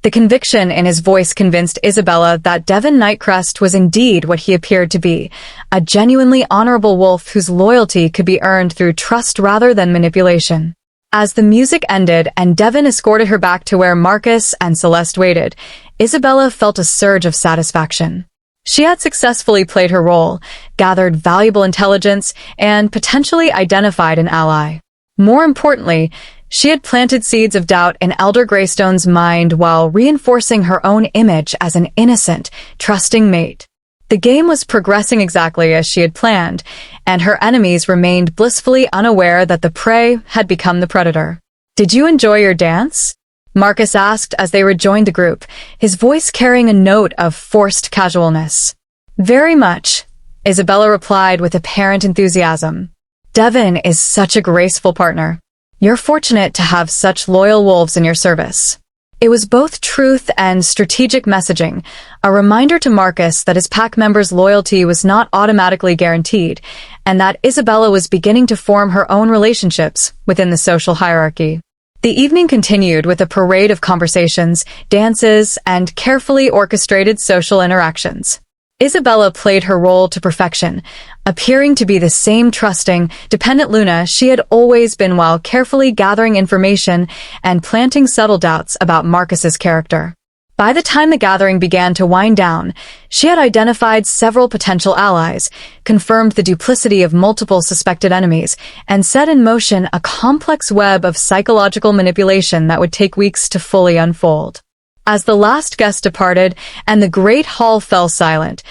The conviction in his voice convinced Isabella that Devon Nightcrest was indeed what he appeared to be, a genuinely honorable wolf whose loyalty could be earned through trust rather than manipulation. As the music ended and Devon escorted her back to where Marcus and Celeste waited, Isabella felt a surge of satisfaction. She had successfully played her role, gathered valuable intelligence, and potentially identified an ally. More importantly, she had planted seeds of doubt in Elder Greystone's mind while reinforcing her own image as an innocent, trusting mate. The game was progressing exactly as she had planned, and her enemies remained blissfully unaware that the prey had become the predator. Did you enjoy your dance? Marcus asked as they rejoined the group, his voice carrying a note of forced casualness. Very much, Isabella replied with apparent enthusiasm. Devon is such a graceful partner. You're fortunate to have such loyal wolves in your service. It was both truth and strategic messaging, a reminder to Marcus that his pack members' loyalty was not automatically guaranteed, and that Isabella was beginning to form her own relationships within the social hierarchy. The evening continued with a parade of conversations, dances, and carefully orchestrated social interactions. Isabella played her role to perfection, appearing to be the same trusting, dependent Luna she had always been while carefully gathering information and planting subtle doubts about Marcus's character. By the time the gathering began to wind down, she had identified several potential allies, confirmed the duplicity of multiple suspected enemies, and set in motion a complex web of psychological manipulation that would take weeks to fully unfold. As the last guest departed and the great hall fell silent,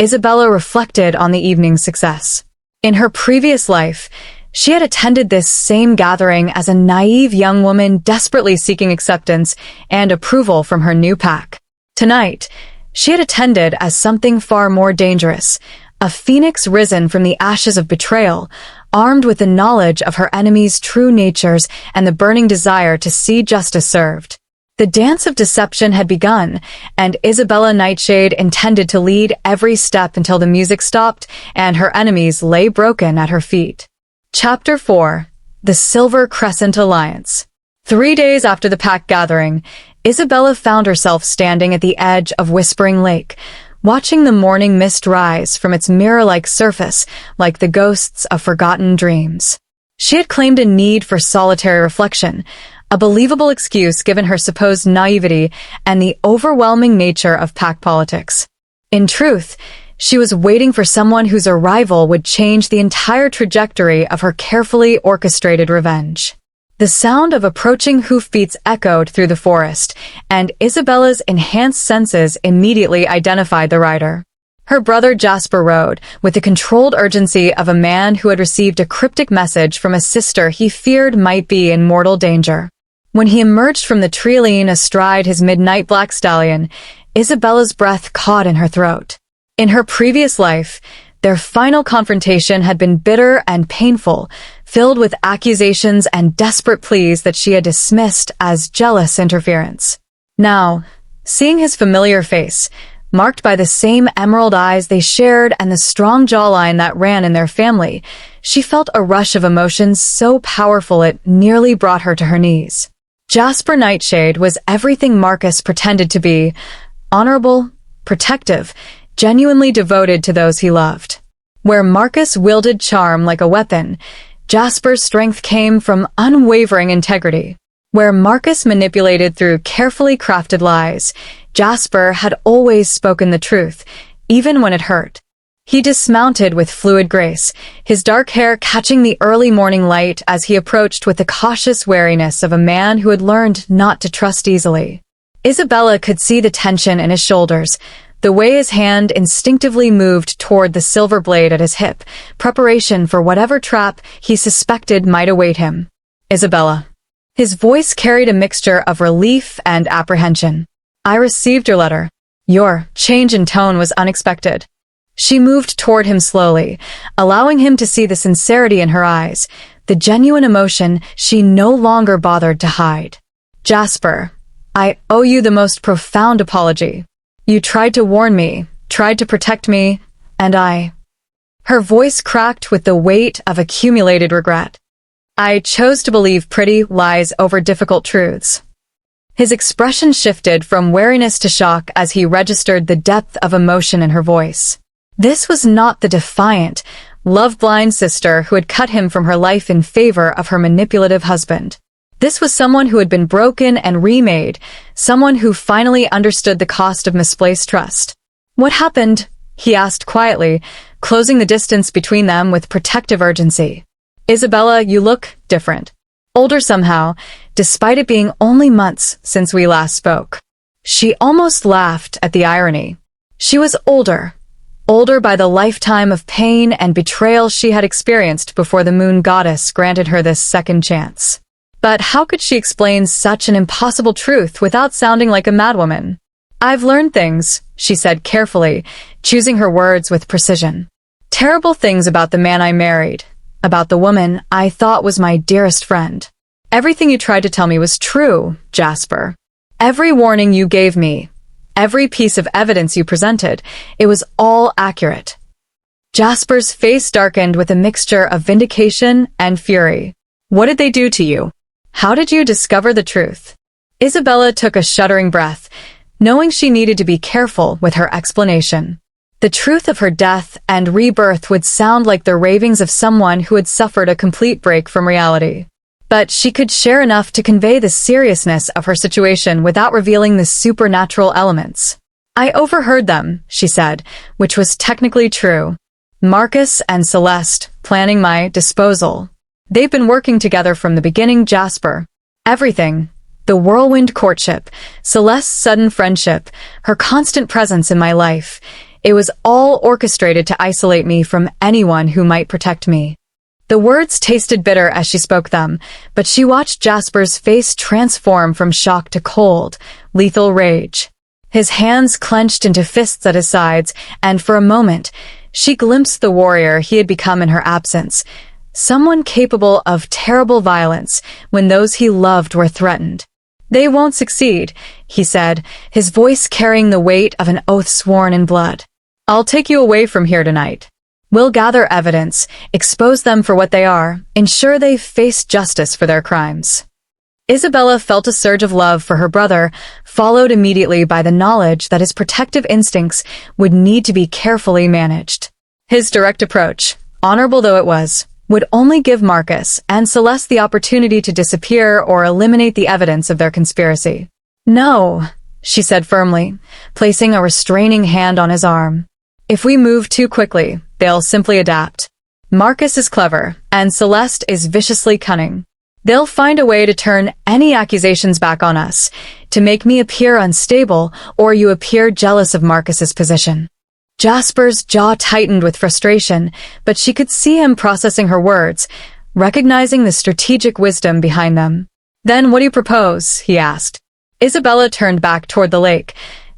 Isabella reflected on the evening's success. In her previous life, She had attended this same gathering as a naive young woman desperately seeking acceptance and approval from her new pack. Tonight, she had attended as something far more dangerous, a phoenix risen from the ashes of betrayal, armed with the knowledge of her enemy's true natures and the burning desire to see justice served. The dance of deception had begun, and Isabella Nightshade intended to lead every step until the music stopped and her enemies lay broken at her feet. Chapter 4. The Silver Crescent Alliance. 3 days after the pack gathering, Isabella found herself standing at the edge of Whispering Lake, watching the morning mist rise from its mirror-like surface like the ghosts of forgotten dreams. She had claimed a need for solitary reflection, a believable excuse given her supposed naivety and the overwhelming nature of pack politics. In truth, she was waiting for someone whose arrival would change the entire trajectory of her carefully orchestrated revenge. The sound of approaching hoofbeats echoed through the forest, and Isabella's enhanced senses immediately identified the rider. Her brother Jasper rode, with the controlled urgency of a man who had received a cryptic message from a sister he feared might be in mortal danger. When he emerged from the treeline astride his midnight black stallion, Isabella's breath caught in her throat. In her previous life, their final confrontation had been bitter and painful, filled with accusations and desperate pleas that she had dismissed as jealous interference. Now, seeing his familiar face, marked by the same emerald eyes they shared and the strong jawline that ran in their family, she felt a rush of emotions so powerful it nearly brought her to her knees. Jasper Nightshade was everything Marcus pretended to be: honorable, protective, genuinely devoted to those he loved. Where Marcus wielded charm like a weapon, Jasper's strength came from unwavering integrity. Where Marcus manipulated through carefully crafted lies, Jasper had always spoken the truth, even when it hurt. He dismounted with fluid grace, his dark hair catching the early morning light as he approached with the cautious wariness of a man who had learned not to trust easily. Isabella could see the tension in his shoulders, the way his hand instinctively moved toward the silver blade at his hip, preparation for whatever trap he suspected might await him. Isabella. His voice carried a mixture of relief and apprehension. I received your letter. Your change in tone was unexpected. She moved toward him slowly, allowing him to see the sincerity in her eyes, the genuine emotion she no longer bothered to hide. Jasper, I owe you the most profound apology. You tried to warn me, tried to protect me, and I... Her voice cracked with the weight of accumulated regret. I chose to believe pretty lies over difficult truths. His expression shifted from wariness to shock as he registered the depth of emotion in her voice. This was not the defiant, love-blind sister who had cut him from her life in favor of her manipulative husband. This was someone who had been broken and remade, someone who finally understood the cost of misplaced trust. What happened? He asked quietly, closing the distance between them with protective urgency. Isabella, you look different. Older somehow, despite it being only months since we last spoke. She almost laughed at the irony. She was older by the lifetime of pain and betrayal she had experienced before the moon goddess granted her this second chance. But how could she explain such an impossible truth without sounding like a madwoman? I've learned things, she said carefully, choosing her words with precision. Terrible things about the man I married, about the woman I thought was my dearest friend. Everything you tried to tell me was true, Jasper. Every warning you gave me, every piece of evidence you presented, it was all accurate. Jasper's face darkened with a mixture of vindication and fury. What did they do to you? How did you discover the truth? Isabella took a shuddering breath, knowing she needed to be careful with her explanation. The truth of her death and rebirth would sound like the ravings of someone who had suffered a complete break from reality. But she could share enough to convey the seriousness of her situation without revealing the supernatural elements. I overheard them, she said, which was technically true. Marcus and Celeste planning my disposal. They've been working together from the beginning, Jasper. Everything. The whirlwind courtship, Celeste's sudden friendship, her constant presence in my life. It was all orchestrated to isolate me from anyone who might protect me. The words tasted bitter as she spoke them, but she watched Jasper's face transform from shock to cold, lethal rage. His hands clenched into fists at his sides, and for a moment, she glimpsed the warrior he had become in her absence, someone capable of terrible violence when those he loved were threatened. "They won't succeed," he said, his voice carrying the weight of an oath sworn in blood. "I'll take you away from here tonight. We'll gather evidence, expose them for what they are, ensure they face justice for their crimes." Isabella felt a surge of love for her brother, followed immediately by the knowledge that his protective instincts would need to be carefully managed. His direct approach, honorable though it was, would only give Marcus and Celeste the opportunity to disappear or eliminate the evidence of their conspiracy. "No," she said firmly, placing a restraining hand on his arm. "If we move too quickly, they'll simply adapt. Marcus is clever, and Celeste is viciously cunning. They'll find a way to turn any accusations back on us, to make me appear unstable or you appear jealous of Marcus's position." Jasper's jaw tightened with frustration, but she could see him processing her words, recognizing the strategic wisdom behind them. "Then what do you propose?" he asked. Isabella turned back toward the lake,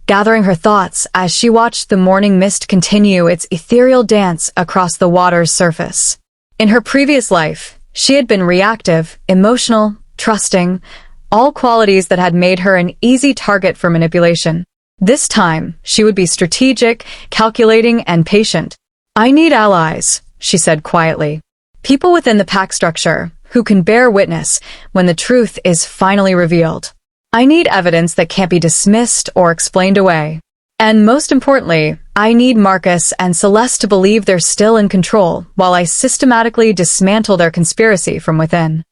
gathering her thoughts as she watched the morning mist continue its ethereal dance across the water's surface. In her previous life, she had been reactive, emotional, trusting, all qualities that had made her an easy target for manipulation. This time, she would be strategic, calculating, and patient. "I need allies," she said quietly. "People within the pack structure who can bear witness when the truth is finally revealed. I need evidence that can't be dismissed or explained away. And most importantly, I need Marcus and Celeste to believe they're still in control while I systematically dismantle their conspiracy from within."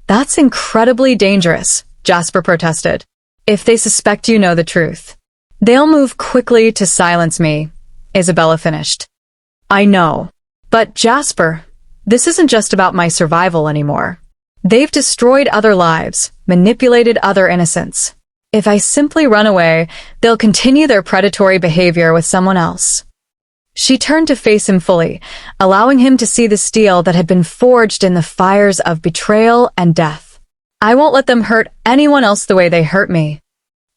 "That's incredibly dangerous," Jasper protested. "If they suspect you know the truth, they'll move quickly to silence me," Isabella finished. "I know. But Jasper, this isn't just about my survival anymore. They've destroyed other lives, manipulated other innocents. If I simply run away, they'll continue their predatory behavior with someone else." She turned to face him fully, allowing him to see the steel that had been forged in the fires of betrayal and death. "I won't let them hurt anyone else the way they hurt me."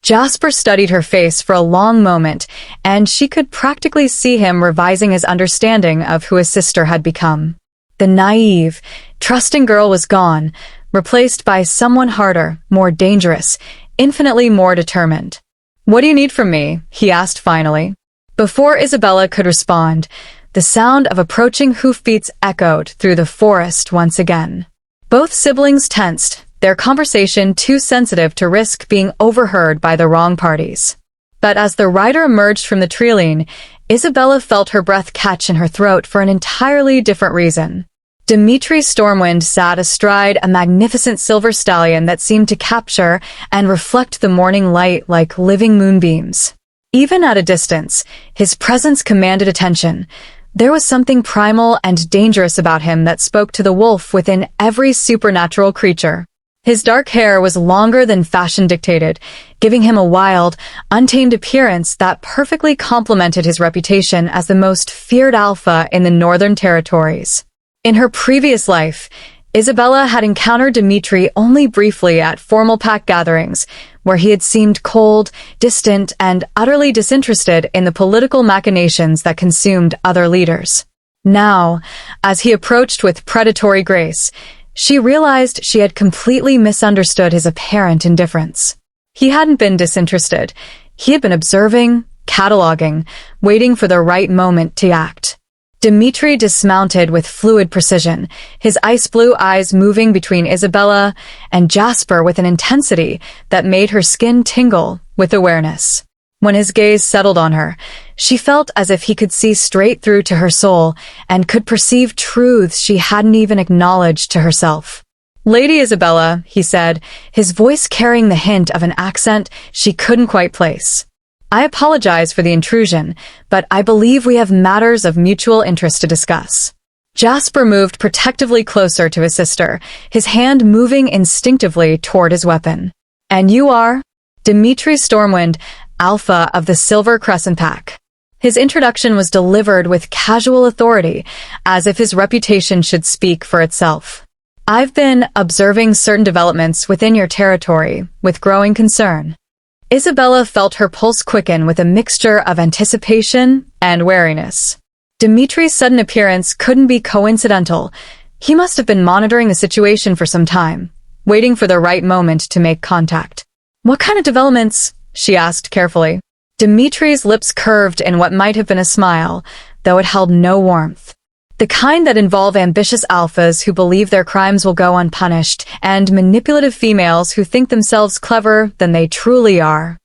Jasper studied her face for a long moment, and she could practically see him revising his understanding of who his sister had become. The naive, trusting girl was gone, replaced by someone harder, more dangerous, infinitely more determined. "What do you need from me?" he asked finally. Before Isabella could respond, the sound of approaching hoofbeats echoed through the forest once again. Both siblings tensed, their conversation too sensitive to risk being overheard by the wrong parties. But as the rider emerged from the treeline, Isabella felt her breath catch in her throat for an entirely different reason. Dimitri Stormwind sat astride a magnificent silver stallion that seemed to capture and reflect the morning light like living moonbeams. Even at a distance, his presence commanded attention. There was something primal and dangerous about him that spoke to the wolf within every supernatural creature. His dark hair was longer than fashion dictated, giving him a wild, untamed appearance that perfectly complemented his reputation as the most feared alpha in the Northern Territories. In her previous life, Isabella had encountered Dimitri only briefly at formal pack gatherings, where he had seemed cold, distant, and utterly disinterested in the political machinations that consumed other leaders. Now, as he approached with predatory grace, she realized she had completely misunderstood his apparent indifference. He hadn't been disinterested. He had been observing, cataloging, waiting for the right moment to act. Dimitri dismounted with fluid precision, his ice-blue eyes moving between Isabella and Jasper with an intensity that made her skin tingle with awareness. When his gaze settled on her, she felt as if he could see straight through to her soul and could perceive truths she hadn't even acknowledged to herself. "Lady Isabella," he said, his voice carrying the hint of an accent she couldn't quite place. "I apologize for the intrusion, but I believe we have matters of mutual interest to discuss." Jasper moved protectively closer to his sister, his hand moving instinctively toward his weapon. "And you are?" "Dimitri Stormwind, Alpha of the Silver Crescent Pack." His introduction was delivered with casual authority, as if his reputation should speak for itself. I've been observing certain developments within your territory with growing concern. Isabella felt her pulse quicken with a mixture of anticipation and wariness. Dimitri's sudden appearance couldn't be coincidental. He must have been monitoring the situation for some time, waiting for the right moment to make contact. "What kind of developments?" she asked carefully. Dimitri's lips curved in what might have been a smile, though it held no warmth. The kind that involve ambitious alphas who believe their crimes will go unpunished, and manipulative females who think themselves cleverer than they truly are.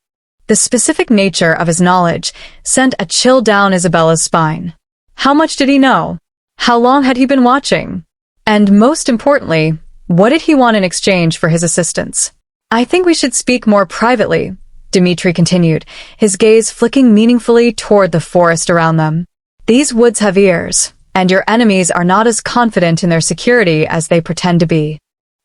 The specific nature of his knowledge sent a chill down Isabella's spine. How much did he know? How long had he been watching? And most importantly, what did he want in exchange for his assistance? "I think we should speak more privately," Dimitri continued, his gaze flicking meaningfully toward the forest around them. "These woods have ears, and your enemies are not as confident in their security as they pretend to be."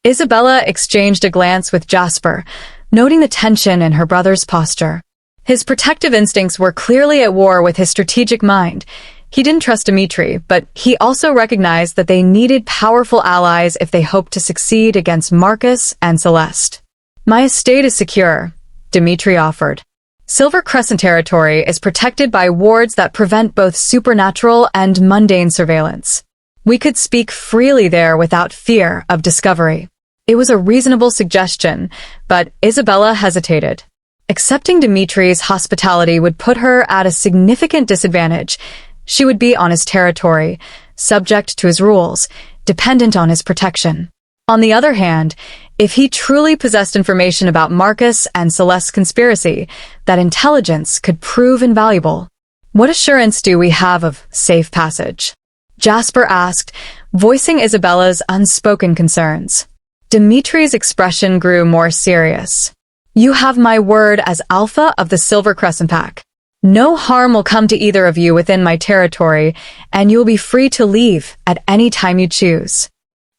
Isabella exchanged a glance with Jasper, noting the tension in her brother's posture. His protective instincts were clearly at war with his strategic mind. He didn't trust Dimitri, but he also recognized that they needed powerful allies if they hoped to succeed against Marcus and Celeste. "My estate is secure," Dimitri offered. "Silver Crescent territory is protected by wards that prevent both supernatural and mundane surveillance. We could speak freely there without fear of discovery." It was a reasonable suggestion, but Isabella hesitated. Accepting Dimitri's hospitality would put her at a significant disadvantage. She would be on his territory, subject to his rules, dependent on his protection. On the other hand, if he truly possessed information about Marcus and Celeste's conspiracy, that intelligence could prove invaluable. "What assurance do we have of safe passage?" Jasper asked, voicing Isabella's unspoken concerns. Dimitri's expression grew more serious. "You have my word as Alpha of the Silver Crescent Pack. No harm will come to either of you within my territory, and you will be free to leave at any time you choose."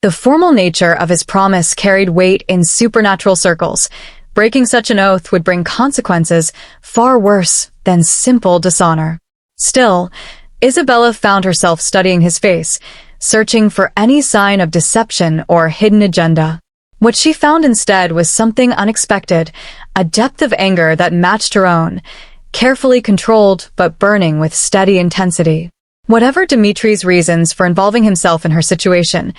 The formal nature of his promise carried weight in supernatural circles. Breaking such an oath would bring consequences far worse than simple dishonor. Still, Isabella found herself studying his face, searching for any sign of deception or hidden agenda. What she found instead was something unexpected, a depth of anger that matched her own, carefully controlled but burning with steady intensity. Whatever Dimitri's reasons for involving himself in her situation,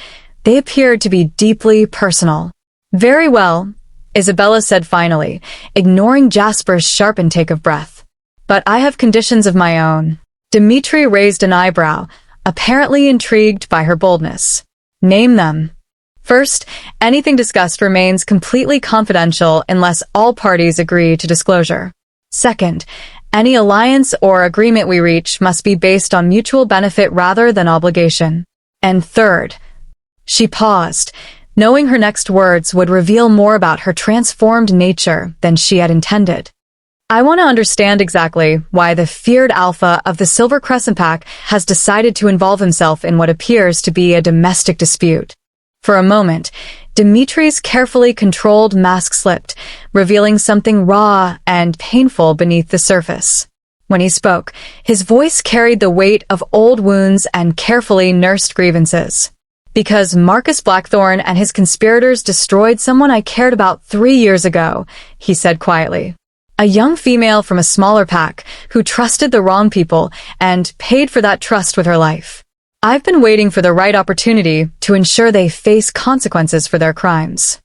they appeared to be deeply personal. "Very well," Isabella said finally, ignoring Jasper's sharp intake of breath. "But I have conditions of my own." Dimitri raised an eyebrow, apparently intrigued by her boldness. "Name them." "First, anything discussed remains completely confidential unless all parties agree to disclosure. Second, any alliance or agreement we reach must be based on mutual benefit rather than obligation. And third," she paused, knowing her next words would reveal more about her transformed nature than she had intended. "I want to understand exactly why the feared Alpha of the Silver Crescent Pack has decided to involve himself in what appears to be a domestic dispute." For a moment, Dimitri's carefully controlled mask slipped, revealing something raw and painful beneath the surface. When he spoke, his voice carried the weight of old wounds and carefully nursed grievances. "Because Marcus Blackthorne and his conspirators destroyed someone I cared about 3 years ago," he said quietly. "A young female from a smaller pack who trusted the wrong people and paid for that trust with her life. I've been waiting for the right opportunity to ensure they face consequences for their crimes."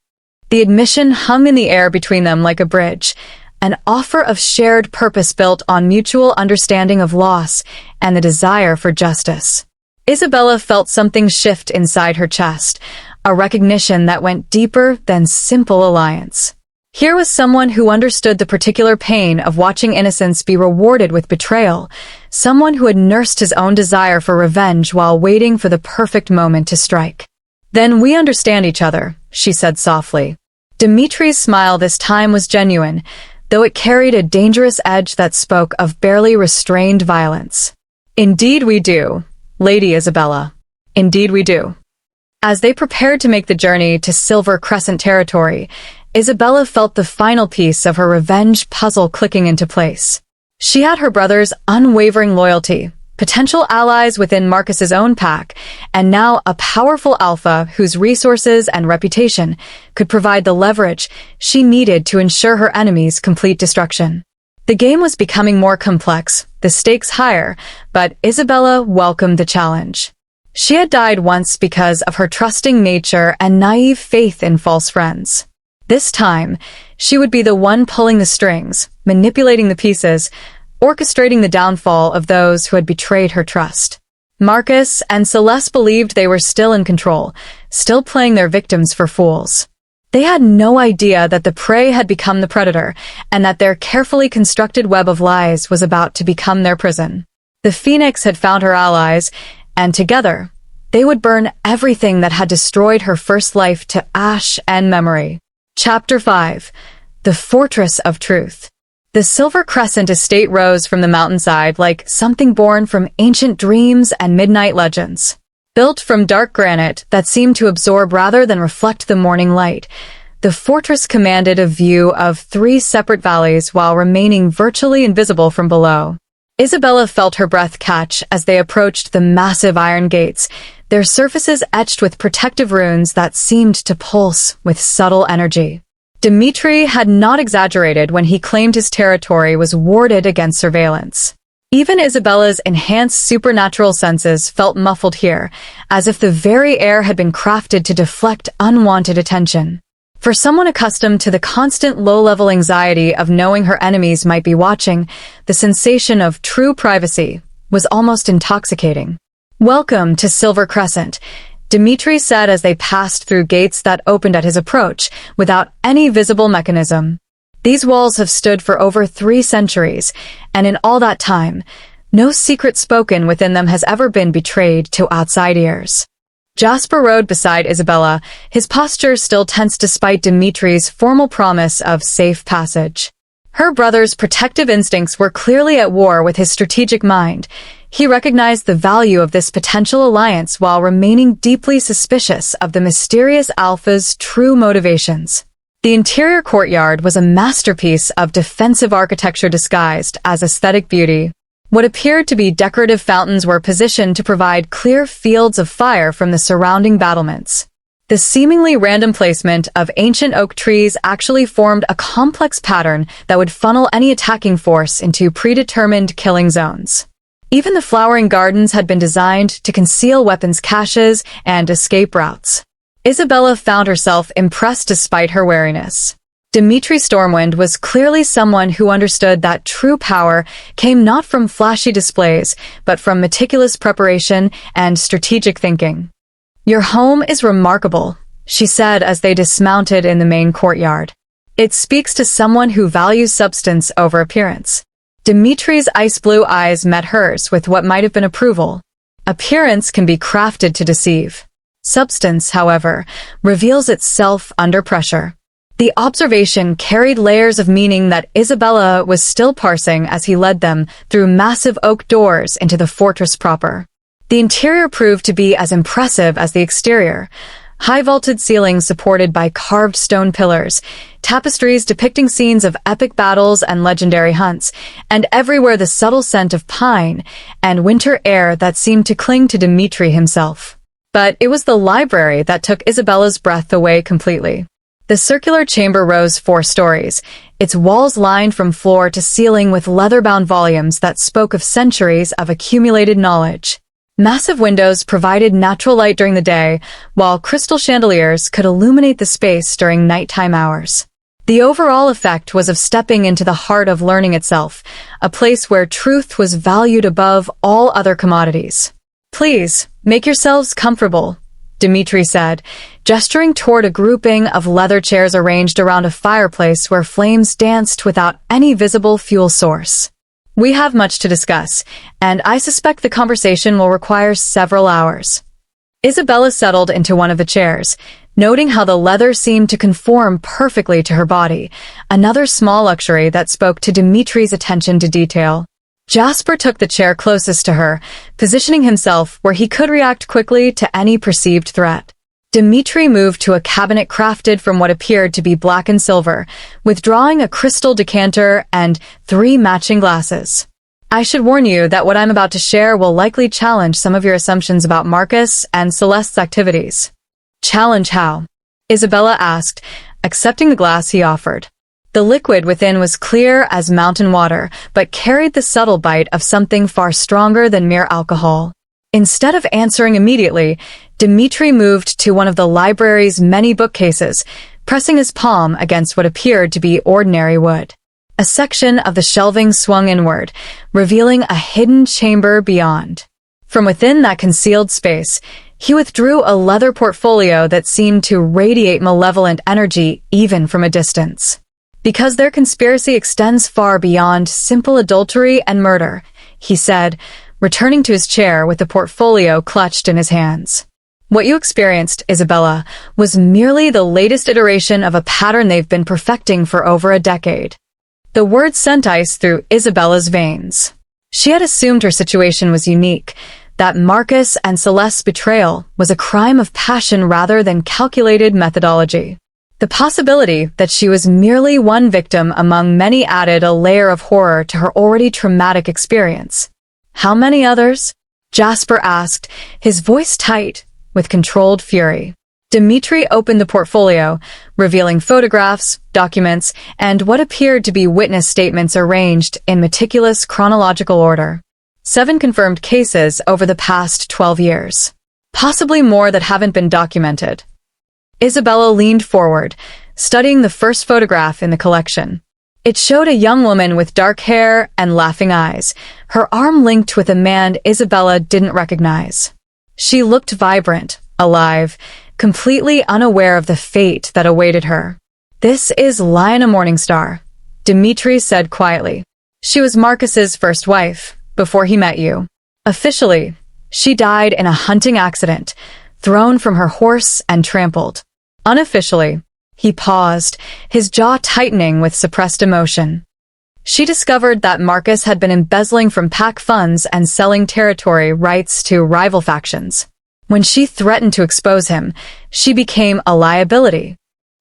The admission hung in the air between them like a bridge, an offer of shared purpose built on mutual understanding of loss and the desire for justice. Isabella felt something shift inside her chest, a recognition that went deeper than simple alliance. Here was someone who understood the particular pain of watching innocence be rewarded with betrayal, someone who had nursed his own desire for revenge while waiting for the perfect moment to strike. "Then we understand each other," she said softly. Dimitri's smile this time was genuine, though it carried a dangerous edge that spoke of barely restrained violence. "Indeed we do, Lady Isabella. Indeed we do." As they prepared to make the journey to Silver Crescent territory, Isabella felt the final piece of her revenge puzzle clicking into place. She had her brother's unwavering loyalty, potential allies within Marcus's own pack, and now a powerful alpha whose resources and reputation could provide the leverage she needed to ensure her enemy's complete destruction. The game was becoming more complex, the stakes higher, but Isabella welcomed the challenge. She had died once because of her trusting nature and naive faith in false friends. This time, she would be the one pulling the strings, manipulating the pieces, orchestrating the downfall of those who had betrayed her trust. Marcus and Celeste believed they were still in control, still playing their victims for fools. They had no idea that the prey had become the predator, and that their carefully constructed web of lies was about to become their prison. The Phoenix had found her allies, and together, they would burn everything that had destroyed her first life to ash and memory. Chapter 5. The Fortress of Truth. The Silver Crescent estate rose from the mountainside like something born from ancient dreams and midnight legends. Built from dark granite that seemed to absorb rather than reflect the morning light, the fortress commanded a view of 3 separate valleys while remaining virtually invisible from below. Isabella felt her breath catch as they approached the massive iron gates, their surfaces etched with protective runes that seemed to pulse with subtle energy. Dmitri had not exaggerated when he claimed his territory was warded against surveillance. Even Isabella's enhanced supernatural senses felt muffled here, as if the very air had been crafted to deflect unwanted attention. For someone accustomed to the constant low-level anxiety of knowing her enemies might be watching, the sensation of true privacy was almost intoxicating. "Welcome to Silver Crescent," Dmitri said as they passed through gates that opened at his approach, without any visible mechanism. These walls have stood for over 3 centuries, and in all that time, no secret spoken within them has ever been betrayed to outside ears. Jasper rode beside Isabella, his posture still tense despite Dimitri's formal promise of safe passage. Her brother's protective instincts were clearly at war with his strategic mind. He recognized the value of this potential alliance while remaining deeply suspicious of the mysterious alpha's true motivations. The interior courtyard was a masterpiece of defensive architecture disguised as aesthetic beauty. What appeared to be decorative fountains were positioned to provide clear fields of fire from the surrounding battlements. The seemingly random placement of ancient oak trees actually formed a complex pattern that would funnel any attacking force into predetermined killing zones. Even the flowering gardens had been designed to conceal weapons caches and escape routes. Isabella found herself impressed despite her wariness. Dmitri Stormwind was clearly someone who understood that true power came not from flashy displays, but from meticulous preparation and strategic thinking. "Your home is remarkable," she said as they dismounted in the main courtyard. "It speaks to someone who values substance over appearance." Dimitri's ice-blue eyes met hers with what might have been approval. Appearance can be crafted to deceive. Substance, however, reveals itself under pressure. The observation carried layers of meaning that Isabella was still parsing as he led them through massive oak doors into the fortress proper. The interior proved to be as impressive as the exterior. High-vaulted ceilings supported by carved stone pillars, tapestries depicting scenes of epic battles and legendary hunts, and everywhere the subtle scent of pine and winter air that seemed to cling to Dmitri himself. But it was the library that took Isabella's breath away completely. The circular chamber rose 4 stories, its walls lined from floor to ceiling with leather-bound volumes that spoke of centuries of accumulated knowledge. Massive windows provided natural light during the day, while crystal chandeliers could illuminate the space during nighttime hours. The overall effect was of stepping into the heart of learning itself, a place where truth was valued above all other commodities. "Please, make yourselves comfortable," Dmitri said, gesturing toward a grouping of leather chairs arranged around a fireplace where flames danced without any visible fuel source. "We have much to discuss, and I suspect the conversation will require several hours." Isabella settled into one of the chairs, noting how the leather seemed to conform perfectly to her body, another small luxury that spoke to Dimitri's attention to detail. Jasper took the chair closest to her, positioning himself where he could react quickly to any perceived threat. Dmitri moved to a cabinet crafted from what appeared to be black and silver, withdrawing a crystal decanter and 3 matching glasses. I should warn you that what I'm about to share will likely challenge some of your assumptions about Marcus and Celeste's activities. Challenge how? Isabella asked, accepting the glass he offered. The liquid within was clear as mountain water, but carried the subtle bite of something far stronger than mere alcohol. Instead of answering immediately, Dmitri moved to one of the library's many bookcases, pressing his palm against what appeared to be ordinary wood. A section of the shelving swung inward, revealing a hidden chamber beyond. From within that concealed space, he withdrew a leather portfolio that seemed to radiate malevolent energy even from a distance. Because their conspiracy extends far beyond simple adultery and murder, he said, returning to his chair with the portfolio clutched in his hands. What you experienced, Isabella, was merely the latest iteration of a pattern they've been perfecting for over a decade. The words sent ice through Isabella's veins. She had assumed her situation was unique, that Marcus and Celeste's betrayal was a crime of passion rather than calculated methodology. The possibility that she was merely one victim among many added a layer of horror to her already traumatic experience. How many others? Jasper asked, his voice tight with controlled fury. Dmitri opened the portfolio, revealing photographs, documents, and what appeared to be witness statements arranged in meticulous chronological order. 7 confirmed cases over the past 12 years. Possibly more that haven't been documented. Isabella leaned forward, studying the first photograph in the collection. It showed a young woman with dark hair and laughing eyes, her arm linked with a man Isabella didn't recognize. She looked vibrant, alive, completely unaware of the fate that awaited her. This is Lyanna Morningstar, Dmitri said quietly. She was Marcus's first wife, before he met you. Officially, she died in a hunting accident, thrown from her horse and trampled. Unofficially, he paused, his jaw tightening with suppressed emotion. She discovered that Marcus had been embezzling from PAC funds and selling territory rights to rival factions. When she threatened to expose him, she became a liability.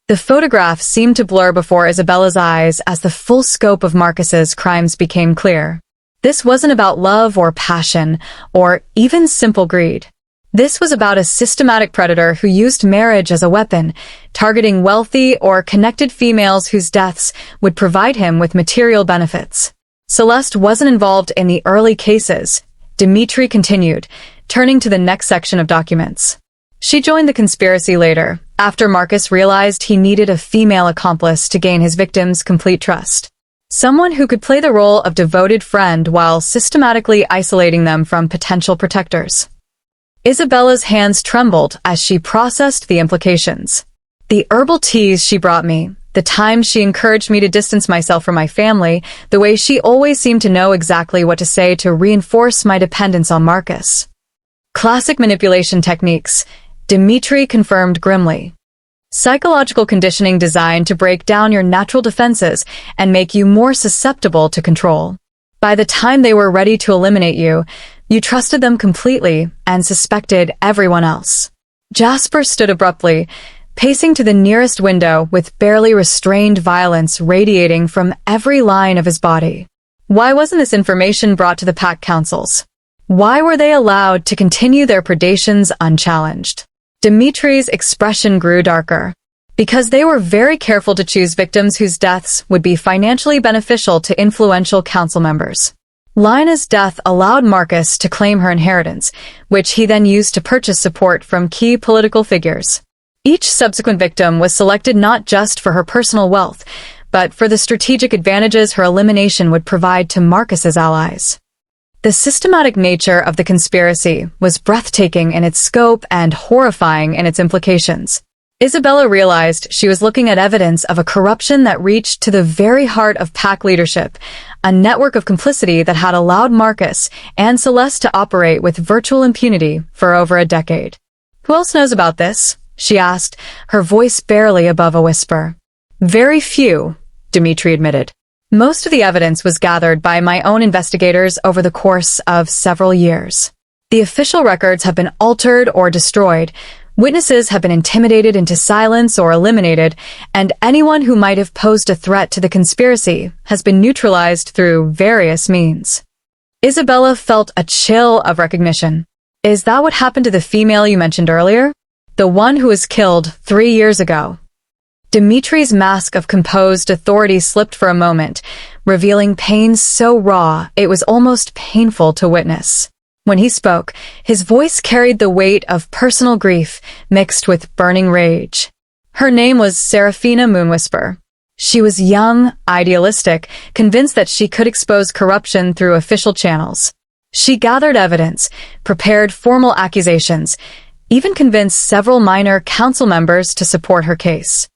The photograph seemed to blur before Isabella's eyes as the full scope of Marcus's crimes became clear. This wasn't about love or passion, or even simple greed. This was about a systematic predator who used marriage as a weapon, targeting wealthy or connected females whose deaths would provide him with material benefits. Celeste wasn't involved in the early cases, Dmitri continued, turning to the next section of documents. She joined the conspiracy later, after Marcus realized he needed a female accomplice to gain his victims' complete trust. Someone who could play the role of devoted friend while systematically isolating them from potential protectors. Isabella's hands trembled as she processed the implications. The herbal teas she brought me, the times she encouraged me to distance myself from my family, the way she always seemed to know exactly what to say to reinforce my dependence on Marcus. Classic manipulation techniques, Dmitri confirmed grimly. Psychological conditioning designed to break down your natural defenses and make you more susceptible to control. By the time they were ready to eliminate you, you trusted them completely and suspected everyone else. Jasper stood abruptly, pacing to the nearest window with barely restrained violence radiating from every line of his body. Why wasn't this information brought to the PAC councils? Why were they allowed to continue their predations unchallenged? Dmitri's expression grew darker. Because they were very careful to choose victims whose deaths would be financially beneficial to influential council members. Lyanna's death allowed Marcus to claim her inheritance, which he then used to purchase support from key political figures. Each subsequent victim was selected not just for her personal wealth, but for the strategic advantages her elimination would provide to Marcus's allies. The systematic nature of the conspiracy was breathtaking in its scope and horrifying in its implications. Isabella realized she was looking at evidence of a corruption that reached to the very heart of PAC leadership, a network of complicity that had allowed Marcus and Celeste to operate with virtual impunity for over a decade. Who else knows about this? She asked, her voice barely above a whisper. Very few, Dmitri admitted. Most of the evidence was gathered by my own investigators over the course of several years. The official records have been altered or destroyed, Witnesses have been intimidated into silence or eliminated, and anyone who might have posed a threat to the conspiracy has been neutralized through various means. Isabella felt a chill of recognition. Is that what happened to the female you mentioned earlier? The one who was killed 3 years ago. Dimitri's mask of composed authority slipped for a moment, revealing pain so raw it was almost painful to witness. When he spoke, his voice carried the weight of personal grief mixed with burning rage. Her name was Serafina Moonwhisper. She was young, idealistic, convinced that she could expose corruption through official channels. She gathered evidence, prepared formal accusations, even convinced several minor council members to support her case.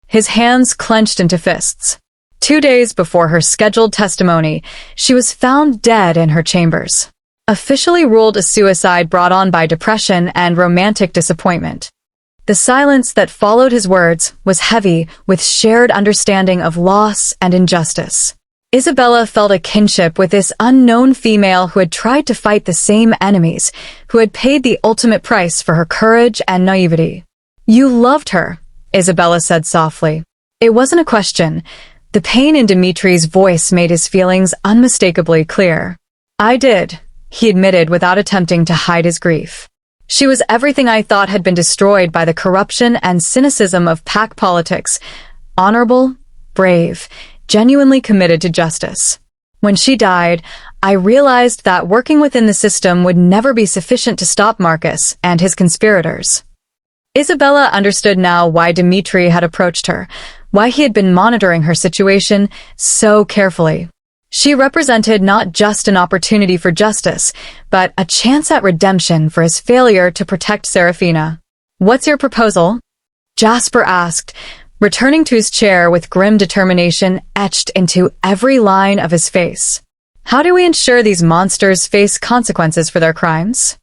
His hands clenched into fists. 2 days before her scheduled testimony, she was found dead in her chambers. Officially ruled a suicide brought on by depression and romantic disappointment. The silence that followed his words was heavy with shared understanding of loss and injustice. Isabella felt a kinship with this unknown female who had tried to fight the same enemies, who had paid the ultimate price for her courage and naivety. "You loved her," Isabella said softly. It wasn't a question. The pain in Dimitri's voice made his feelings unmistakably clear. "I did," he admitted without attempting to hide his grief. "She was everything I thought had been destroyed by the corruption and cynicism of pack politics. Honorable, brave, genuinely committed to justice. When she died, I realized that working within the system would never be sufficient to stop Marcus and his conspirators." Isabella understood now why Dimitri had approached her, why he had been monitoring her situation so carefully. She represented not just an opportunity for justice, but a chance at redemption for his failure to protect Serafina. "What's your proposal?" Jasper asked, returning to his chair with grim determination etched into every line of his face. "How do we ensure these monsters face consequences for their crimes?"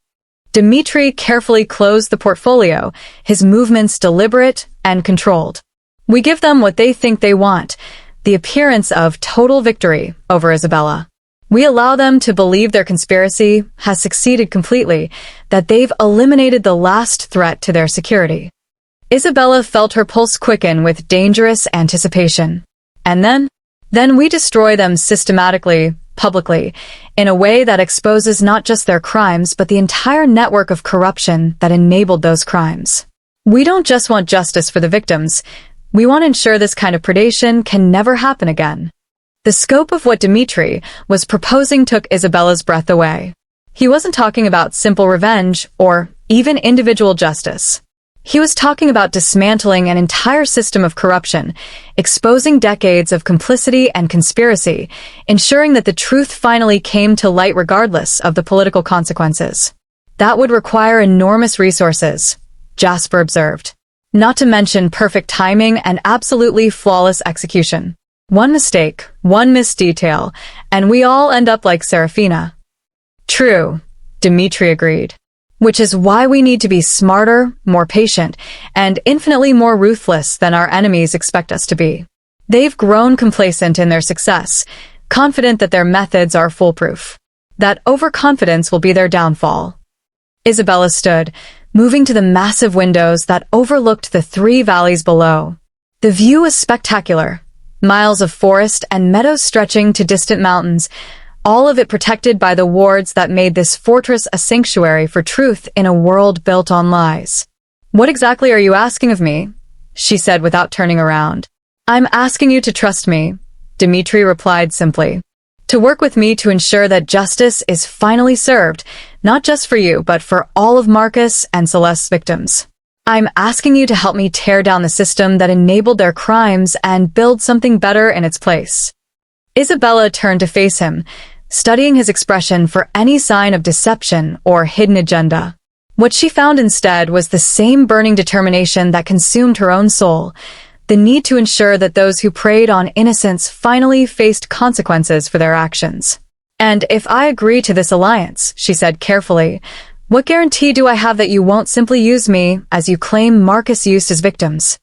Dimitri carefully closed the portfolio, his movements deliberate and controlled. "We give them what they think they want, the appearance of total victory over Isabella. We allow them to believe their conspiracy has succeeded completely, that they've eliminated the last threat to their security." Isabella felt her pulse quicken with dangerous anticipation. "And then we destroy them systematically, publicly, in a way that exposes not just their crimes but the entire network of corruption that enabled those crimes. We don't just want justice for the victims, we want to ensure this kind of predation can never happen again." The scope of what Dimitri was proposing took Isabella's breath away. He wasn't talking about simple revenge or even individual justice. He was talking about dismantling an entire system of corruption, exposing decades of complicity and conspiracy, ensuring that the truth finally came to light regardless of the political consequences. That would require enormous resources, Jasper observed. Not to mention perfect timing and absolutely flawless execution. One mistake, one missed detail, and we all end up like Serafina. "True," Dimitri agreed. "Which is why we need to be smarter, more patient, and infinitely more ruthless than our enemies expect us to be. They've grown complacent in their success, confident that their methods are foolproof. That overconfidence will be their downfall." Isabella stood, moving to the massive windows that overlooked the 3 valleys below. The view was spectacular. Miles of forest and meadows stretching to distant mountains, all of it protected by the wards that made this fortress a sanctuary for truth in a world built on lies. "What exactly are you asking of me?" she said without turning around. "I'm asking you to trust me," Dimitri replied simply. "To work with me to ensure that justice is finally served, not just for you, but for all of Marcus and Celeste's victims. I'm asking you to help me tear down the system that enabled their crimes and build something better in its place." Isabella turned to face him, studying his expression for any sign of deception or hidden agenda. What she found instead was the same burning determination that consumed her own soul, the need to ensure that those who preyed on innocence finally faced consequences for their actions. "And if I agree to this alliance," she said carefully, "what guarantee do I have that you won't simply use me as you claim Marcus used his victims?"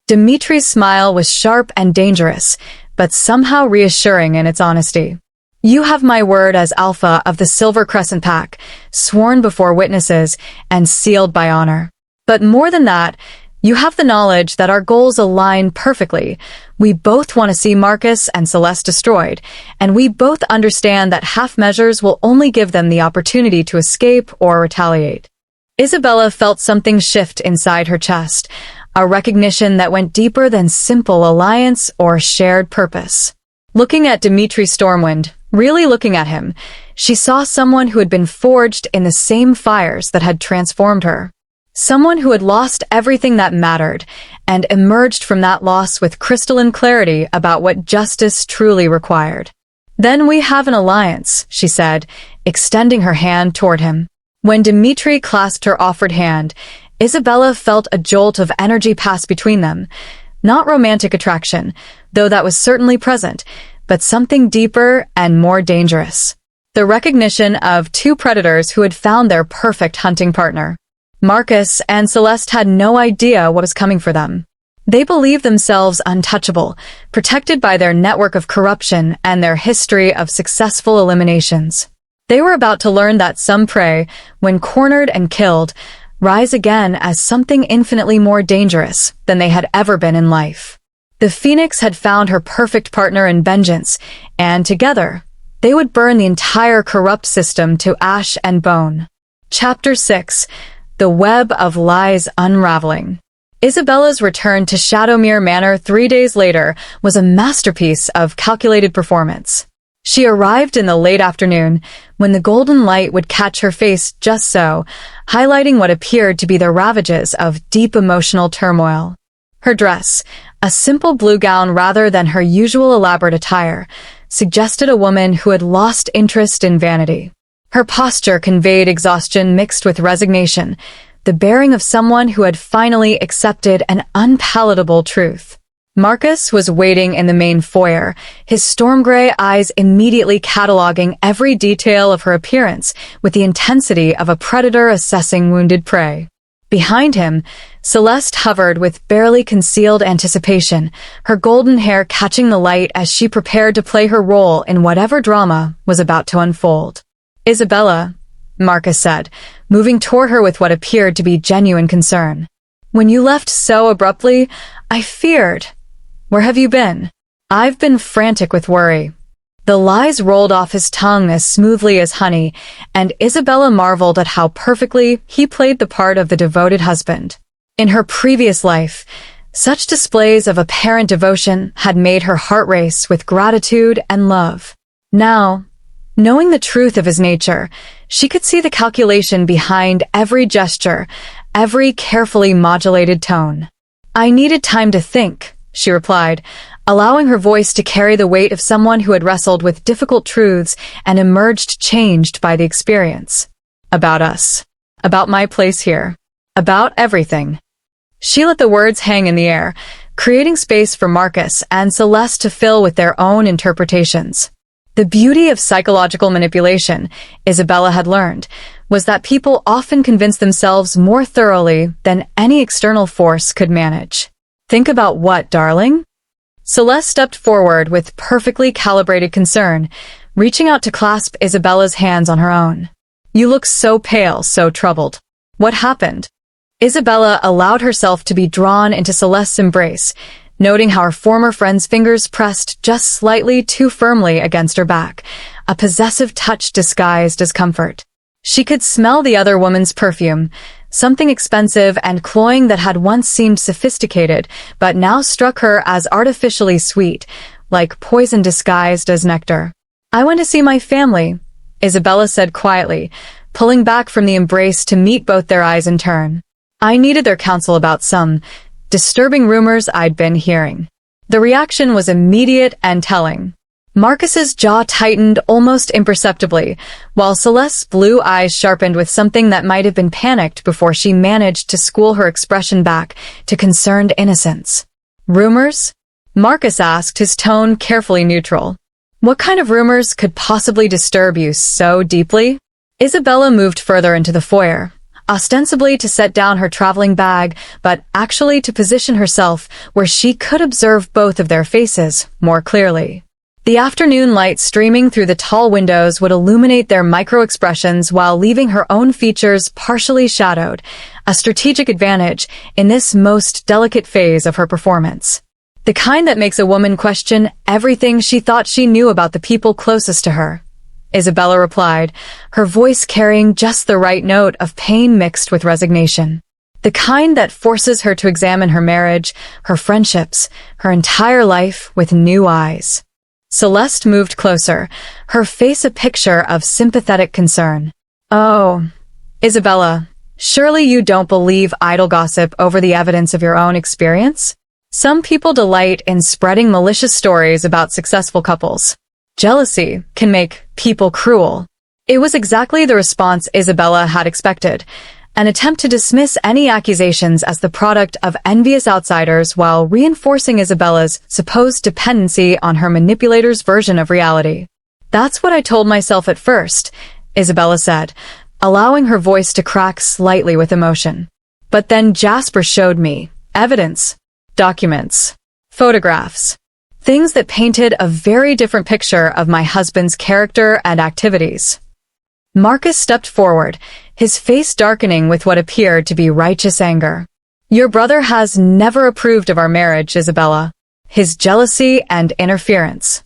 Dimitri's smile was sharp and dangerous, but somehow reassuring in its honesty. "You have my word as Alpha of the Silver Crescent Pack, sworn before witnesses and sealed by honor. But more than that, you have the knowledge that our goals align perfectly. We both want to see Marcus and Celeste destroyed, and we both understand that half measures will only give them the opportunity to escape or retaliate. Isabella felt something shift inside her chest, a recognition that went deeper than simple alliance or shared purpose. Looking at Dimitri Stormwind, really looking at him, she saw someone who had been forged in the same fires that had transformed her. Someone who had lost everything that mattered and emerged from that loss with crystalline clarity about what justice truly required. "Then we have an alliance," she said, extending her hand toward him. When Dimitri clasped her offered hand, Isabella felt a jolt of energy pass between them. Not romantic attraction, though that was certainly present, but something deeper and more dangerous. The recognition of two predators who had found their perfect hunting partner. Marcus and Celeste had no idea what was coming for them. They believed themselves untouchable, protected by their network of corruption and their history of successful eliminations. They were about to learn that some prey, when cornered and killed, rise again as something infinitely more dangerous than they had ever been in life. The Phoenix had found her perfect partner in vengeance, and together, they would burn the entire corrupt system to ash and bone. Chapter 6. The Web of Lies Unraveling. Isabella's return to Shadowmere Manor 3 days later was a masterpiece of calculated performance. She arrived in the late afternoon, when the golden light would catch her face just so, highlighting what appeared to be the ravages of deep emotional turmoil. Her dress, a simple blue gown rather than her usual elaborate attire, suggested a woman who had lost interest in vanity. Her posture conveyed exhaustion mixed with resignation, the bearing of someone who had finally accepted an unpalatable truth. Marcus was waiting in the main foyer, his storm-gray eyes immediately cataloging every detail of her appearance with the intensity of a predator assessing wounded prey. Behind him, Celeste hovered with barely concealed anticipation, her golden hair catching the light as she prepared to play her role in whatever drama was about to unfold. "Isabella," Marcus said, moving toward her with what appeared to be genuine concern. "When you left so abruptly, I feared. Where have you been?" "I've been frantic with worry." The lies rolled off his tongue as smoothly as honey, and Isabella marveled at how perfectly he played the part of the devoted husband. In her previous life, such displays of apparent devotion had made her heart race with gratitude and love. Now, knowing the truth of his nature, she could see the calculation behind every gesture, every carefully modulated tone. "I needed time to think," she replied, allowing her voice to carry the weight of someone who had wrestled with difficult truths and emerged changed by the experience. "About us. About my place here. About everything." She let the words hang in the air, creating space for Marcus and Celeste to fill with their own interpretations. The beauty of psychological manipulation, Isabella had learned, was that people often convince themselves more thoroughly than any external force could manage. "Think about what, darling?" Celeste stepped forward with perfectly calibrated concern, reaching out to clasp Isabella's hands on her own. "You look so pale, so troubled. What happened?" Isabella allowed herself to be drawn into Celeste's embrace, noting how her former friend's fingers pressed just slightly too firmly against her back, a possessive touch disguised as comfort. She could smell the other woman's perfume, something expensive and cloying that had once seemed sophisticated, but now struck her as artificially sweet, like poison disguised as nectar. "I went to see my family," Isabella said quietly, pulling back from the embrace to meet both their eyes in turn. "I needed their counsel about some disturbing rumors I'd been hearing." The reaction was immediate and telling. Marcus's jaw tightened almost imperceptibly, while Celeste's blue eyes sharpened with something that might have been panicked before she managed to school her expression back to concerned innocence. "Rumors?" Marcus asked, his tone carefully neutral. "What kind of rumors could possibly disturb you so deeply?" Isabella moved further into the foyer, ostensibly to set down her traveling bag, but actually to position herself where she could observe both of their faces more clearly. The afternoon light streaming through the tall windows would illuminate their micro-expressions while leaving her own features partially shadowed, a strategic advantage in this most delicate phase of her performance. The kind that makes a woman question everything she thought she knew about the people closest to her. Isabella replied, her voice carrying just the right note of pain mixed with resignation. The kind that forces her to examine her marriage, her friendships, her entire life with new eyes. Celeste moved closer, her face a picture of sympathetic concern. Oh, Isabella, surely you don't believe idle gossip over the evidence of your own experience? Some people delight in spreading malicious stories about successful couples. Jealousy can make people cruel. It was exactly the response Isabella had expected, an attempt to dismiss any accusations as the product of envious outsiders while reinforcing Isabella's supposed dependency on her manipulator's version of reality. That's what I told myself at first, Isabella said, allowing her voice to crack slightly with emotion. But then Jasper showed me evidence, documents, photographs, things that painted a very different picture of my husband's character and activities. Marcus stepped forward, his face darkening with what appeared to be righteous anger. Your brother has never approved of our marriage, Isabella. His jealousy and interference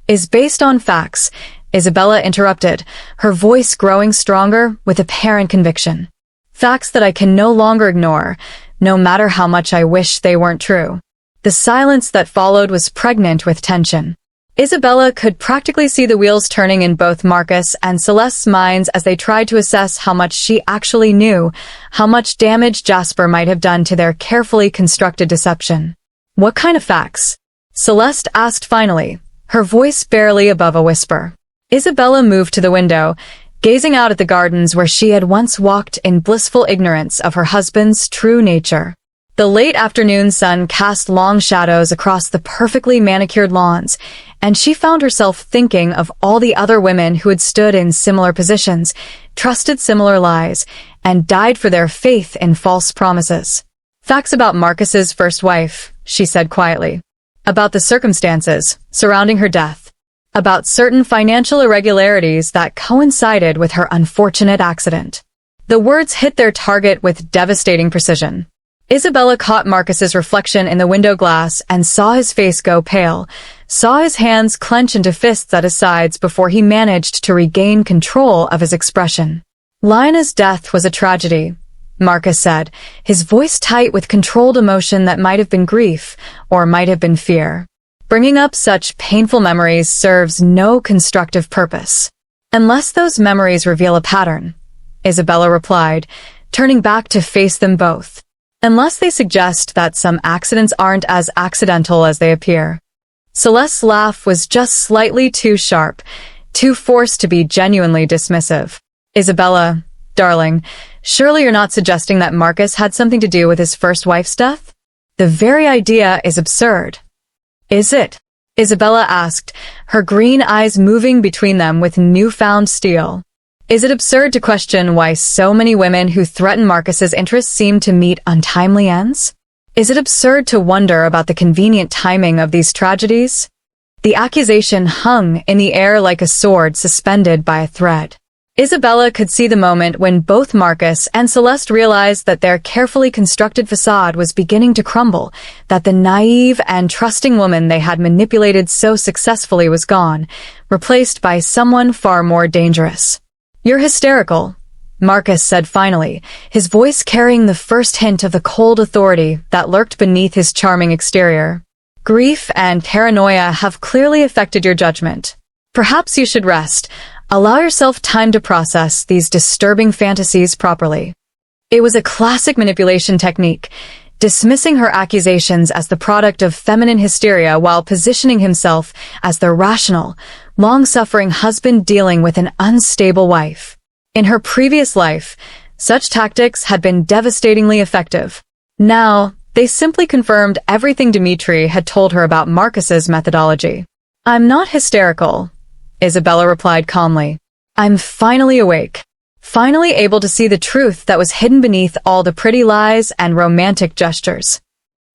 is based on facts, Isabella interrupted, her voice growing stronger with apparent conviction. Facts that I can no longer ignore, no matter how much I wish they weren't true. The silence that followed was pregnant with tension. Isabella could practically see the wheels turning in both Marcus and Celeste's minds as they tried to assess how much she actually knew, how much damage Jasper might have done to their carefully constructed deception. What kind of facts? Celeste asked finally, her voice barely above a whisper. Isabella moved to the window, gazing out at the gardens where she had once walked in blissful ignorance of her husband's true nature. The late afternoon sun cast long shadows across the perfectly manicured lawns, and she found herself thinking of all the other women who had stood in similar positions, trusted similar lies, and died for their faith in false promises. Facts about Marcus's first wife, she said quietly. About the circumstances surrounding her death. About certain financial irregularities that coincided with her unfortunate accident. The words hit their target with devastating precision. Isabella caught Marcus's reflection in the window glass and saw his face go pale, saw his hands clench into fists at his sides before he managed to regain control of his expression. Lionel's death was a tragedy, Marcus said, his voice tight with controlled emotion that might have been grief or might have been fear. Bringing up such painful memories serves no constructive purpose. Unless those memories reveal a pattern, Isabella replied, turning back to face them both. Unless they suggest that some accidents aren't as accidental as they appear. Celeste's laugh was just slightly too sharp, too forced to be genuinely dismissive. Isabella, darling, surely you're not suggesting that Marcus had something to do with his first wife's death? The very idea is absurd. Is it? Isabella asked, her green eyes moving between them with newfound steel. Is it absurd to question why so many women who threaten Marcus's interests seem to meet untimely ends? Is it absurd to wonder about the convenient timing of these tragedies? The accusation hung in the air like a sword suspended by a thread. Isabella could see the moment when both Marcus and Celeste realized that their carefully constructed facade was beginning to crumble, that the naive and trusting woman they had manipulated so successfully was gone, replaced by someone far more dangerous. You're hysterical, Marcus said finally, his voice carrying the first hint of the cold authority that lurked beneath his charming exterior. Grief and paranoia have clearly affected your judgment. Perhaps you should rest. Allow yourself time to process these disturbing fantasies properly. It was a classic manipulation technique, dismissing her accusations as the product of feminine hysteria while positioning himself as the rational, long-suffering husband dealing with an unstable wife. In her previous life, such tactics had been devastatingly effective. Now, they simply confirmed everything Dmitri had told her about Marcus's methodology. I'm not hysterical, Isabella replied calmly. I'm finally awake. Finally able to see the truth that was hidden beneath all the pretty lies and romantic gestures.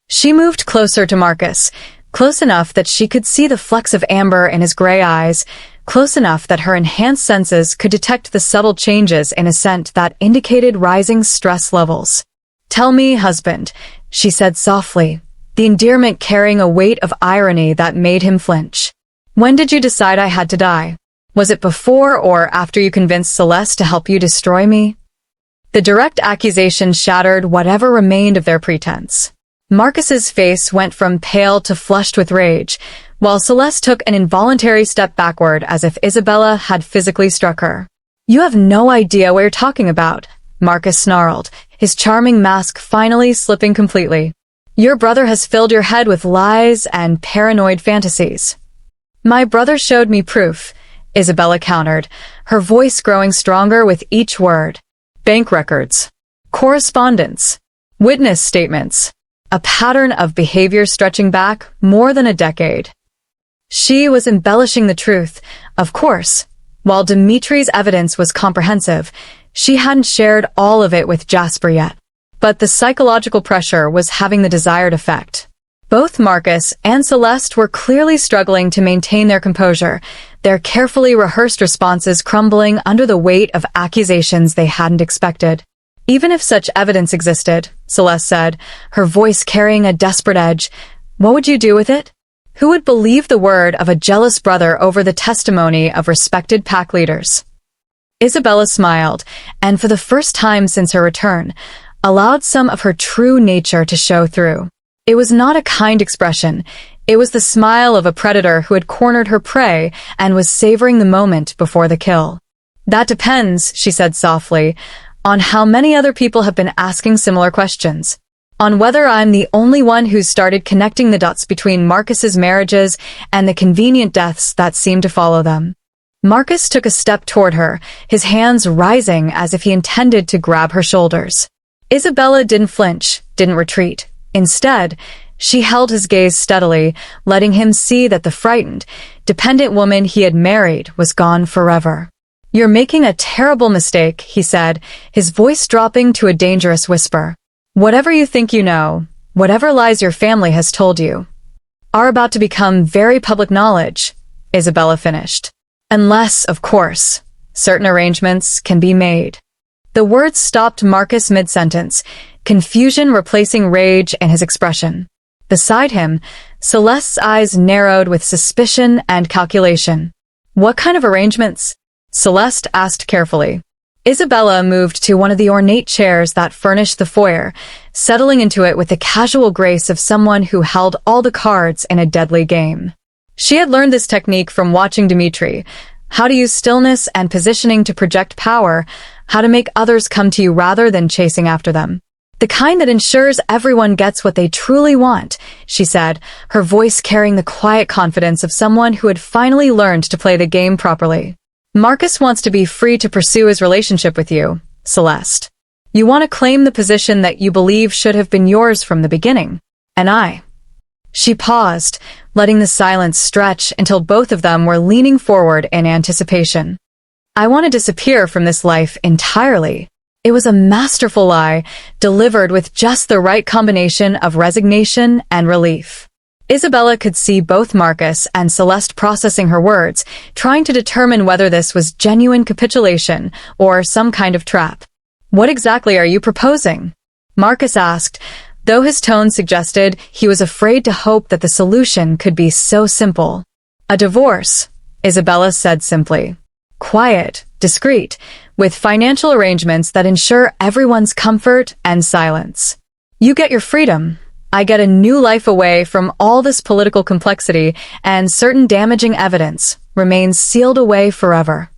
She moved closer to Marcus, close enough that she could see the flecks of amber in his gray eyes, close enough that her enhanced senses could detect the subtle changes in his scent that indicated rising stress levels. "Tell me, husband," she said softly, the endearment carrying a weight of irony that made him flinch. "When did you decide I had to die? Was it before or after you convinced Celeste to help you destroy me?" The direct accusation shattered whatever remained of their pretense. Marcus's face went from pale to flushed with rage, while Celeste took an involuntary step backward as if Isabella had physically struck her. "You have no idea what you're talking about," Marcus snarled, his charming mask finally slipping completely. "Your brother has filled your head with lies and paranoid fantasies." "My brother showed me proof," Isabella countered, her voice growing stronger with each word. "Bank records, correspondence, witness statements, a pattern of behavior stretching back more than a decade." She was embellishing the truth, of course. While Dimitri's evidence was comprehensive, she hadn't shared all of it with Jasper yet. But the psychological pressure was having the desired effect. Both Marcus and Celeste were clearly struggling to maintain their composure, their carefully rehearsed responses crumbling under the weight of accusations they hadn't expected. "Even if such evidence existed," Celeste said, her voice carrying a desperate edge, "what would you do with it? Who would believe the word of a jealous brother over the testimony of respected pack leaders?" Isabella smiled, and for the first time since her return, allowed some of her true nature to show through. It was not a kind expression. It was the smile of a predator who had cornered her prey and was savoring the moment before the kill. "That depends," she said softly, "on how many other people have been asking similar questions. On whether I'm the only one who's started connecting the dots between Marcus's marriages and the convenient deaths that seem to follow them." Marcus took a step toward her, his hands rising as if he intended to grab her shoulders. Isabella didn't flinch, didn't retreat. Instead, she held his gaze steadily, letting him see that the frightened, dependent woman he had married was gone forever. "You're making a terrible mistake," he said, his voice dropping to a dangerous whisper. "Whatever you think you know, whatever lies your family has told you, are about to become very public knowledge," Isabella finished. "Unless, of course, certain arrangements can be made." The words stopped Marcus mid-sentence, confusion replacing rage in his expression. Beside him, Celeste's eyes narrowed with suspicion and calculation. "What kind of arrangements?" Celeste asked carefully. Isabella moved to one of the ornate chairs that furnished the foyer, settling into it with the casual grace of someone who held all the cards in a deadly game. She had learned this technique from watching Dimitri, how to use stillness and positioning to project power, how to make others come to you rather than chasing after them. "The kind that ensures everyone gets what they truly want," she said, her voice carrying the quiet confidence of someone who had finally learned to play the game properly. "Marcus wants to be free to pursue his relationship with you, Celeste. You want to claim the position that you believe should have been yours from the beginning. And I." She paused, letting the silence stretch until both of them were leaning forward in anticipation. "I want to disappear from this life entirely." It was a masterful lie, delivered with just the right combination of resignation and relief. Isabella could see both Marcus and Celeste processing her words, trying to determine whether this was genuine capitulation or some kind of trap. "What exactly are you proposing?" Marcus asked, though his tone suggested he was afraid to hope that the solution could be so simple. "A divorce," Isabella said simply. "Quiet, discreet, with financial arrangements that ensure everyone's comfort and silence. You get your freedom. I get a new life away from all this political complexity, and certain damaging evidence remains sealed away forever."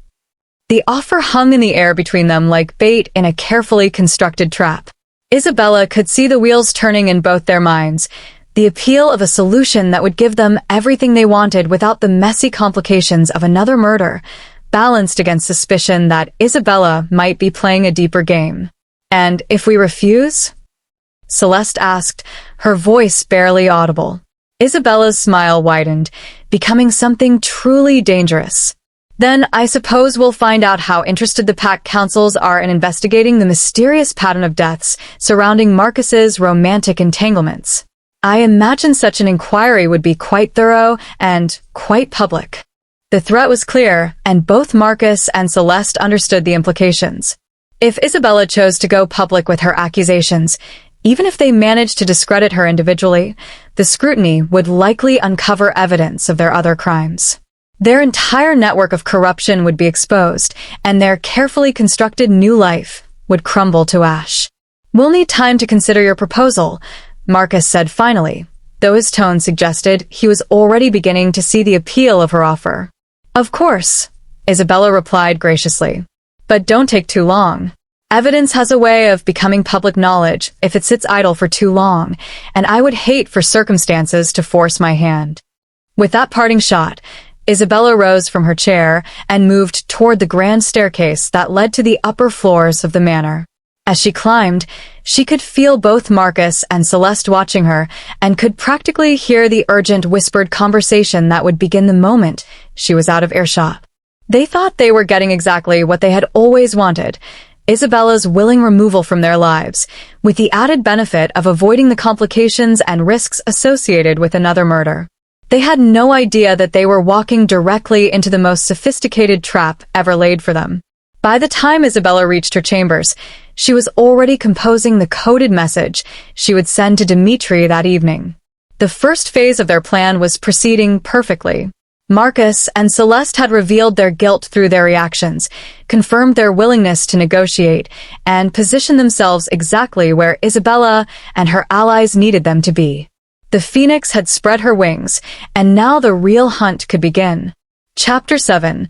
The offer hung in the air between them like bait in a carefully constructed trap. Isabella could see the wheels turning in both their minds, the appeal of a solution that would give them everything they wanted without the messy complications of another murder, balanced against suspicion that Isabella might be playing a deeper game. "And if we refuse?" Celeste asked, her voice barely audible. Isabella's smile widened, becoming something truly dangerous. "Then I suppose we'll find out how interested the pack councils are in investigating the mysterious pattern of deaths surrounding Marcus's romantic entanglements. I imagine such an inquiry would be quite thorough and quite public. The threat was clear, and both Marcus and Celeste understood the implications. If Isabella chose to go public with her accusations, even if they managed to discredit her individually, the scrutiny would likely uncover evidence of their other crimes. Their entire network of corruption would be exposed, and their carefully constructed new life would crumble to ash. "We'll need time to consider your proposal," Marcus said finally, though his tone suggested he was already beginning to see the appeal of her offer. "Of course," Isabella replied graciously. "But don't take too long. Evidence has a way of becoming public knowledge if it sits idle for too long, and I would hate for circumstances to force my hand." With that parting shot, Isabella rose from her chair and moved toward the grand staircase that led to the upper floors of the manor. As she climbed, she could feel both Marcus and Celeste watching her and could practically hear the urgent whispered conversation that would begin the moment she was out of earshot. They thought they were getting exactly what they had always wanted, Isabella's willing removal from their lives, with the added benefit of avoiding the complications and risks associated with another murder. They had no idea that they were walking directly into the most sophisticated trap ever laid for them. By the time Isabella reached her chambers, she was already composing the coded message she would send to Dimitri that evening. The first phase of their plan was proceeding perfectly. Marcus and Celeste had revealed their guilt through their reactions, confirmed their willingness to negotiate, and positioned themselves exactly where Isabella and her allies needed them to be. The phoenix had spread her wings, and now the real hunt could begin. Chapter 7.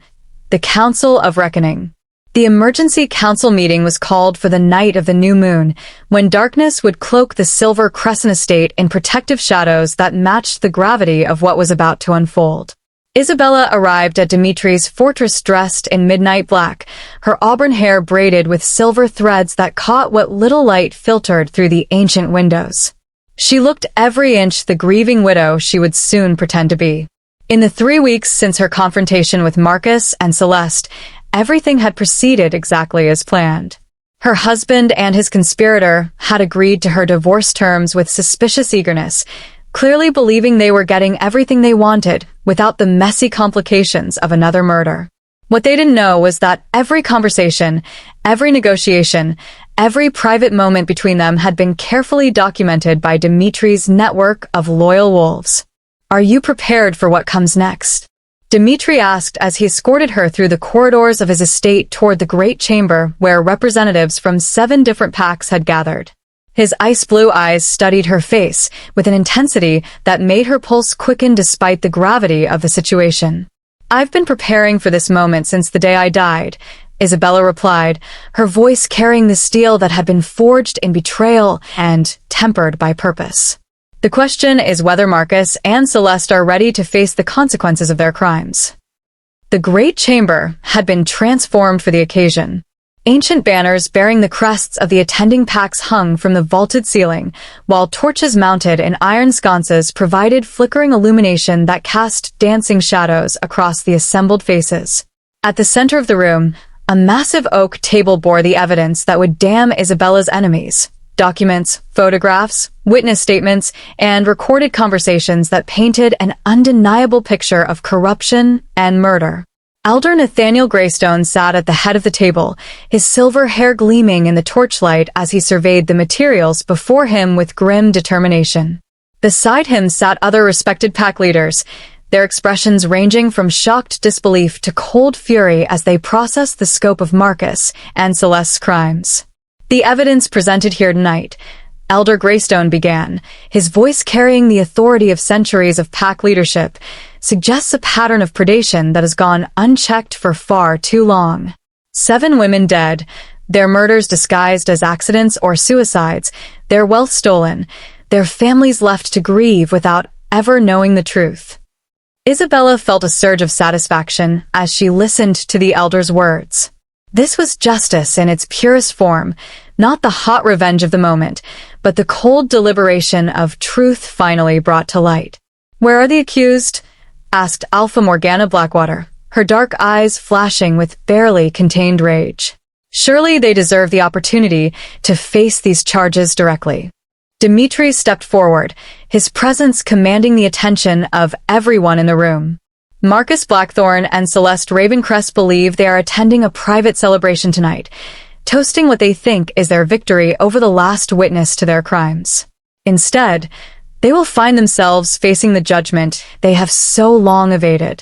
The Council of Reckoning. The emergency council meeting was called for the night of the new moon, when darkness would cloak the Silver Crescent estate in protective shadows that matched the gravity of what was about to unfold. Isabella arrived at Dimitri's fortress dressed in midnight black, her auburn hair braided with silver threads that caught what little light filtered through the ancient windows. She looked every inch the grieving widow she would soon pretend to be. In the 3 weeks since her confrontation with Marcus and Celeste, everything had proceeded exactly as planned. Her husband and his conspirator had agreed to her divorce terms with suspicious eagerness, clearly believing they were getting everything they wanted without the messy complications of another murder. What they didn't know was that every conversation, every negotiation, every private moment between them had been carefully documented by Dimitri's network of loyal wolves. "Are you prepared for what comes next?" Dimitri asked as he escorted her through the corridors of his estate toward the great chamber where representatives from 7 different packs had gathered. His ice-blue eyes studied her face with an intensity that made her pulse quicken despite the gravity of the situation. "I've been preparing for this moment since the day I died," Isabella replied, her voice carrying the steel that had been forged in betrayal and tempered by purpose. "The question is whether Marcus and Celeste are ready to face the consequences of their crimes." The great chamber had been transformed for the occasion. Ancient banners bearing the crests of the attending packs hung from the vaulted ceiling, while torches mounted in iron sconces provided flickering illumination that cast dancing shadows across the assembled faces. At the center of the room, a massive oak table bore the evidence that would damn Isabella's enemies. Documents, photographs, witness statements, and recorded conversations that painted an undeniable picture of corruption and murder. Elder Nathaniel Greystone sat at the head of the table, his silver hair gleaming in the torchlight as he surveyed the materials before him with grim determination. Beside him sat other respected pack leaders, their expressions ranging from shocked disbelief to cold fury as they processed the scope of Marcus and Celeste's crimes. "The evidence presented here tonight," Elder Greystone began, his voice carrying the authority of centuries of pack leadership, "suggests a pattern of predation that has gone unchecked for far too long. 7 women dead, their murders disguised as accidents or suicides, their wealth stolen, their families left to grieve without ever knowing the truth." Isabella felt a surge of satisfaction as she listened to the elder's words. This was justice in its purest form, not the hot revenge of the moment, but the cold deliberation of truth finally brought to light. "Where are the accused?" asked Alpha Morgana Blackwater, her dark eyes flashing with barely contained rage. "Surely they deserve the opportunity to face these charges directly." Dmitri stepped forward, his presence commanding the attention of everyone in the room. Marcus Blackthorn and Celeste Ravencrest believe they are attending a private celebration tonight, toasting what they think is their victory over the last witness to their crimes. Instead, they will find themselves facing the judgment they have so long evaded.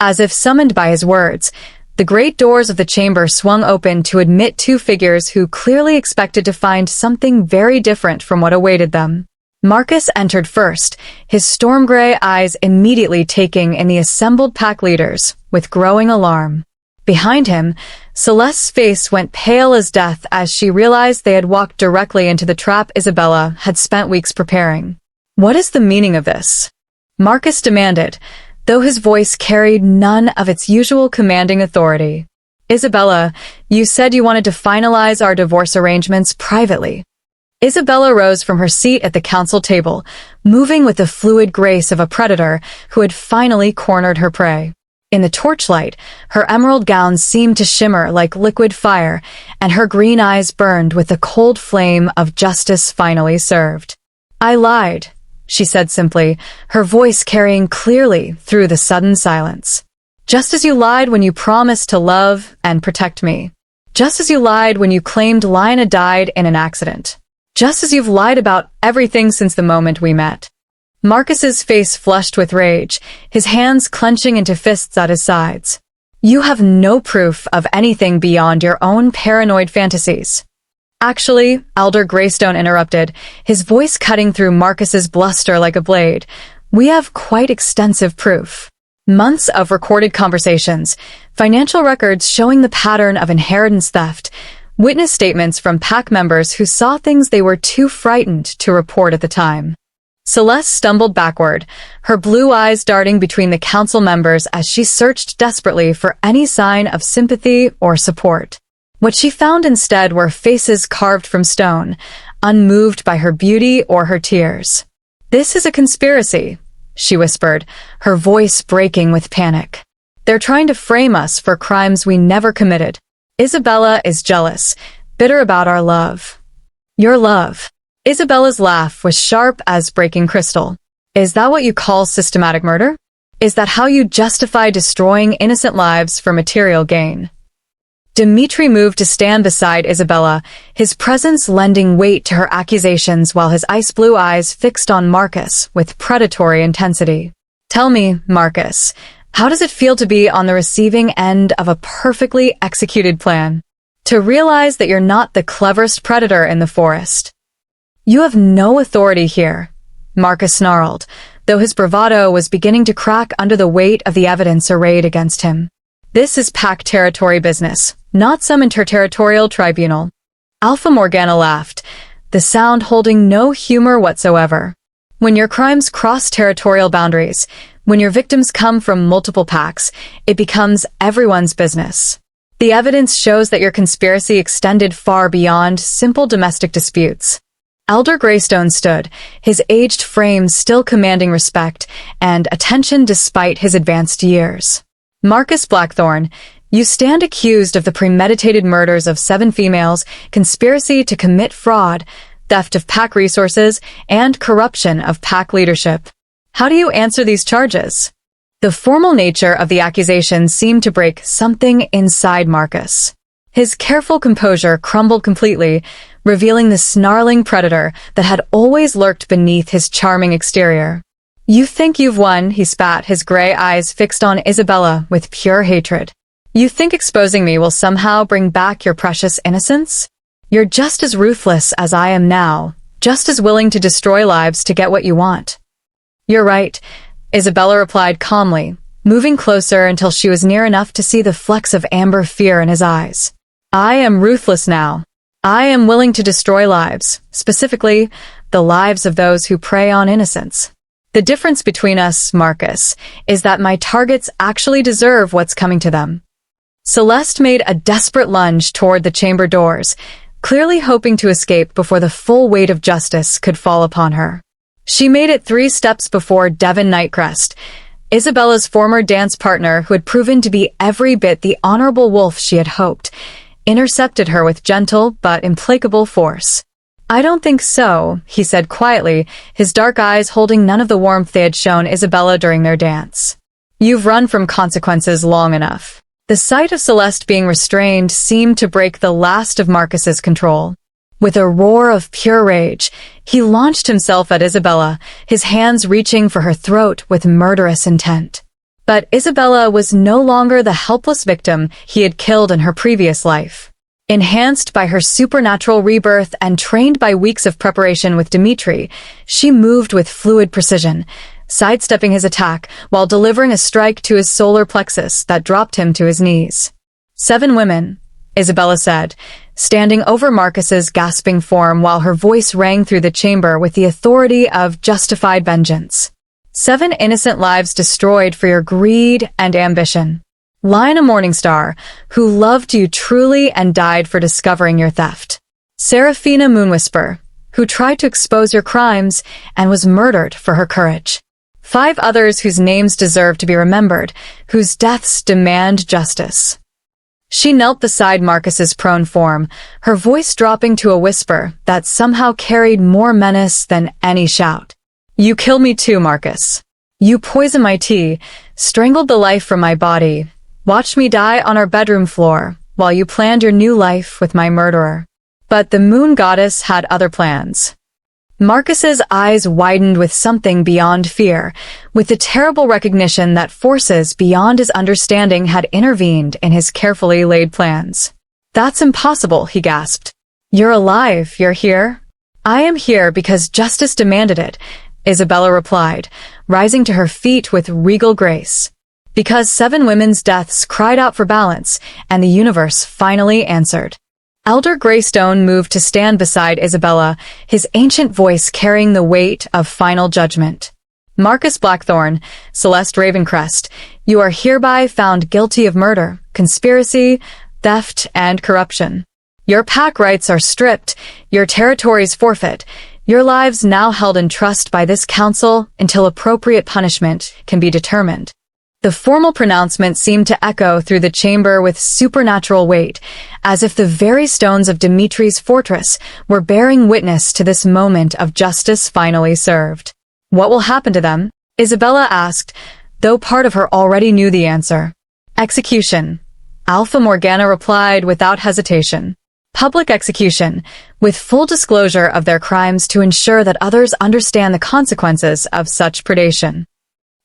As if summoned by his words, the great doors of the chamber swung open to admit two figures who clearly expected to find something very different from what awaited them. Marcus entered first, his storm gray eyes immediately taking in the assembled pack leaders with growing alarm. Behind him, Celeste's face went pale as death as she realized they had walked directly into the trap Isabella had spent weeks preparing. "What is the meaning of this?" Marcus demanded, though his voice carried none of its usual commanding authority. "Isabella, you said you wanted to finalize our divorce arrangements privately." Isabella rose from her seat at the council table, moving with the fluid grace of a predator who had finally cornered her prey. In the torchlight, her emerald gown seemed to shimmer like liquid fire, and her green eyes burned with the cold flame of justice finally served. "I lied," she said simply, her voice carrying clearly through the sudden silence. "Just as you lied when you promised to love and protect me. Just as you lied when you claimed Lina died in an accident. Just as you've lied about everything since the moment we met." Marcus's face flushed with rage, his hands clenching into fists at his sides. "You have no proof of anything beyond your own paranoid fantasies." "Actually," Elder Greystone interrupted, his voice cutting through Marcus's bluster like a blade, "we have quite extensive proof. Months of recorded conversations, financial records showing the pattern of inheritance theft, witness statements from pack members who saw things they were too frightened to report at the time." Celeste stumbled backward, her blue eyes darting between the council members as she searched desperately for any sign of sympathy or support. What she found instead were faces carved from stone, unmoved by her beauty or her tears. "This is a conspiracy," she whispered, her voice breaking with panic. "They're trying to frame us for crimes we never committed. Isabella is jealous, bitter about our love." "Your love." Isabella's laugh was sharp as breaking crystal. "Is that what you call systematic murder? Is that how you justify destroying innocent lives for material gain?" Dmitri moved to stand beside Isabella, his presence lending weight to her accusations while his ice-blue eyes fixed on Marcus with predatory intensity. "Tell me, Marcus, how does it feel to be on the receiving end of a perfectly executed plan? To realize that you're not the cleverest predator in the forest?" "You have no authority here," Marcus snarled, though his bravado was beginning to crack under the weight of the evidence arrayed against him. "This is pack territory business, not some interterritorial tribunal." Alpha Morgana laughed, the sound holding no humor whatsoever. "When your crimes cross territorial boundaries, when your victims come from multiple packs, it becomes everyone's business. The evidence shows that your conspiracy extended far beyond simple domestic disputes." Elder Greystone stood, his aged frame still commanding respect and attention despite his advanced years. "Marcus Blackthorn, you stand accused of the premeditated murders of 7 females, conspiracy to commit fraud, theft of pack resources, and corruption of pack leadership. How do you answer these charges?" The formal nature of the accusation seemed to break something inside Marcus. His careful composure crumbled completely, revealing the snarling predator that had always lurked beneath his charming exterior. "You think you've won," he spat, his gray eyes fixed on Isabella with pure hatred. "You think exposing me will somehow bring back your precious innocence? You're just as ruthless as I am now, just as willing to destroy lives to get what you want." "You're right," Isabella replied calmly, moving closer until she was near enough to see the flecks of amber fear in his eyes. "I am ruthless now. I am willing to destroy lives, specifically, the lives of those who prey on innocence. The difference between us, Marcus, is that my targets actually deserve what's coming to them." Celeste made a desperate lunge toward the chamber doors, clearly hoping to escape before the full weight of justice could fall upon her. She made it 3 steps before Devin Nightcrest, Isabella's former dance partner who had proven to be every bit the honorable wolf she had hoped, intercepted her with gentle but implacable force. I don't think so, he said quietly, his dark eyes holding none of the warmth they had shown Isabella during their dance. You've run from consequences long enough. The sight of Celeste being restrained seemed to break the last of Marcus's control. With a roar of pure rage, he launched himself at Isabella, his hands reaching for her throat with murderous intent. But Isabella was no longer the helpless victim he had killed in her previous life. Enhanced by her supernatural rebirth and trained by weeks of preparation with Dimitri, she moved with fluid precision, sidestepping his attack while delivering a strike to his solar plexus that dropped him to his knees. 7 women, Isabella said, standing over Marcus's gasping form while her voice rang through the chamber with the authority of justified vengeance. 7 innocent lives destroyed for your greed and ambition. Lina Morningstar, who loved you truly and died for discovering your theft. Seraphina Moonwhisper, who tried to expose your crimes and was murdered for her courage. 5 others whose names deserve to be remembered, whose deaths demand justice. She knelt beside Marcus's prone form, her voice dropping to a whisper that somehow carried more menace than any shout. You killed me too, Marcus. You poisoned my tea, strangled the life from my body, watched me die on our bedroom floor, while you planned your new life with my murderer. But the moon goddess had other plans. Marcus's eyes widened with something beyond fear, with the terrible recognition that forces beyond his understanding had intervened in his carefully laid plans. That's impossible, he gasped. You're alive, you're here? I am here because justice demanded it, Isabella replied, rising to her feet with regal grace. Because 7 women's deaths cried out for balance, and the universe finally answered. Elder Greystone moved to stand beside Isabella, his ancient voice carrying the weight of final judgment. Marcus Blackthorn, Celeste Ravencrest, you are hereby found guilty of murder, conspiracy, theft, and corruption. Your pack rights are stripped, your territories forfeit, your lives now held in trust by this council until appropriate punishment can be determined. The formal pronouncement seemed to echo through the chamber with supernatural weight, as if the very stones of Dimitri's fortress were bearing witness to this moment of justice finally served. What will happen to them? Isabella asked, though part of her already knew the answer. Execution. Alpha Morgana replied without hesitation. Public execution, with full disclosure of their crimes to ensure that others understand the consequences of such predation.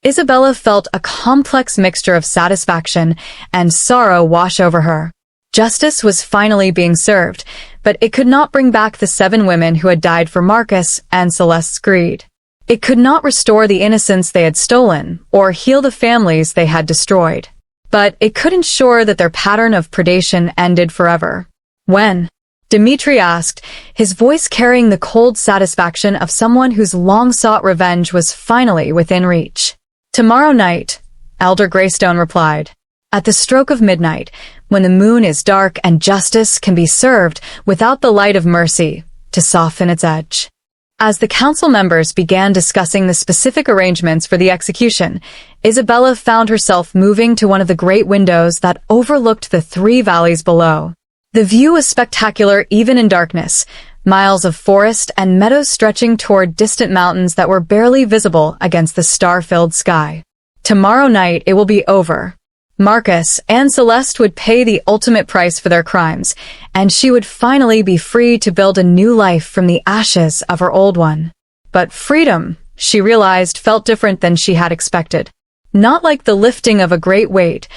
Isabella felt a complex mixture of satisfaction and sorrow wash over her. Justice was finally being served, but it could not bring back the 7 women who had died for Marcus and Celeste's greed. It could not restore the innocence they had stolen or heal the families they had destroyed. But it could ensure that their pattern of predation ended forever. When? Dimitri asked, his voice carrying the cold satisfaction of someone whose long-sought revenge was finally within reach. Tomorrow night, Elder Greystone replied. At the stroke of midnight, when the moon is dark and justice can be served without the light of mercy to soften its edge. As the council members began discussing the specific arrangements for the execution, Isabella found herself moving to one of the great windows that overlooked the 3 valleys below. The view was spectacular even in darkness, miles of forest and meadows stretching toward distant mountains that were barely visible against the star-filled sky. Tomorrow night it will be over. Marcus and Celeste would pay the ultimate price for their crimes, and she would finally be free to build a new life from the ashes of her old one. But freedom, she realized, felt different than she had expected. Not like the lifting of a great weight,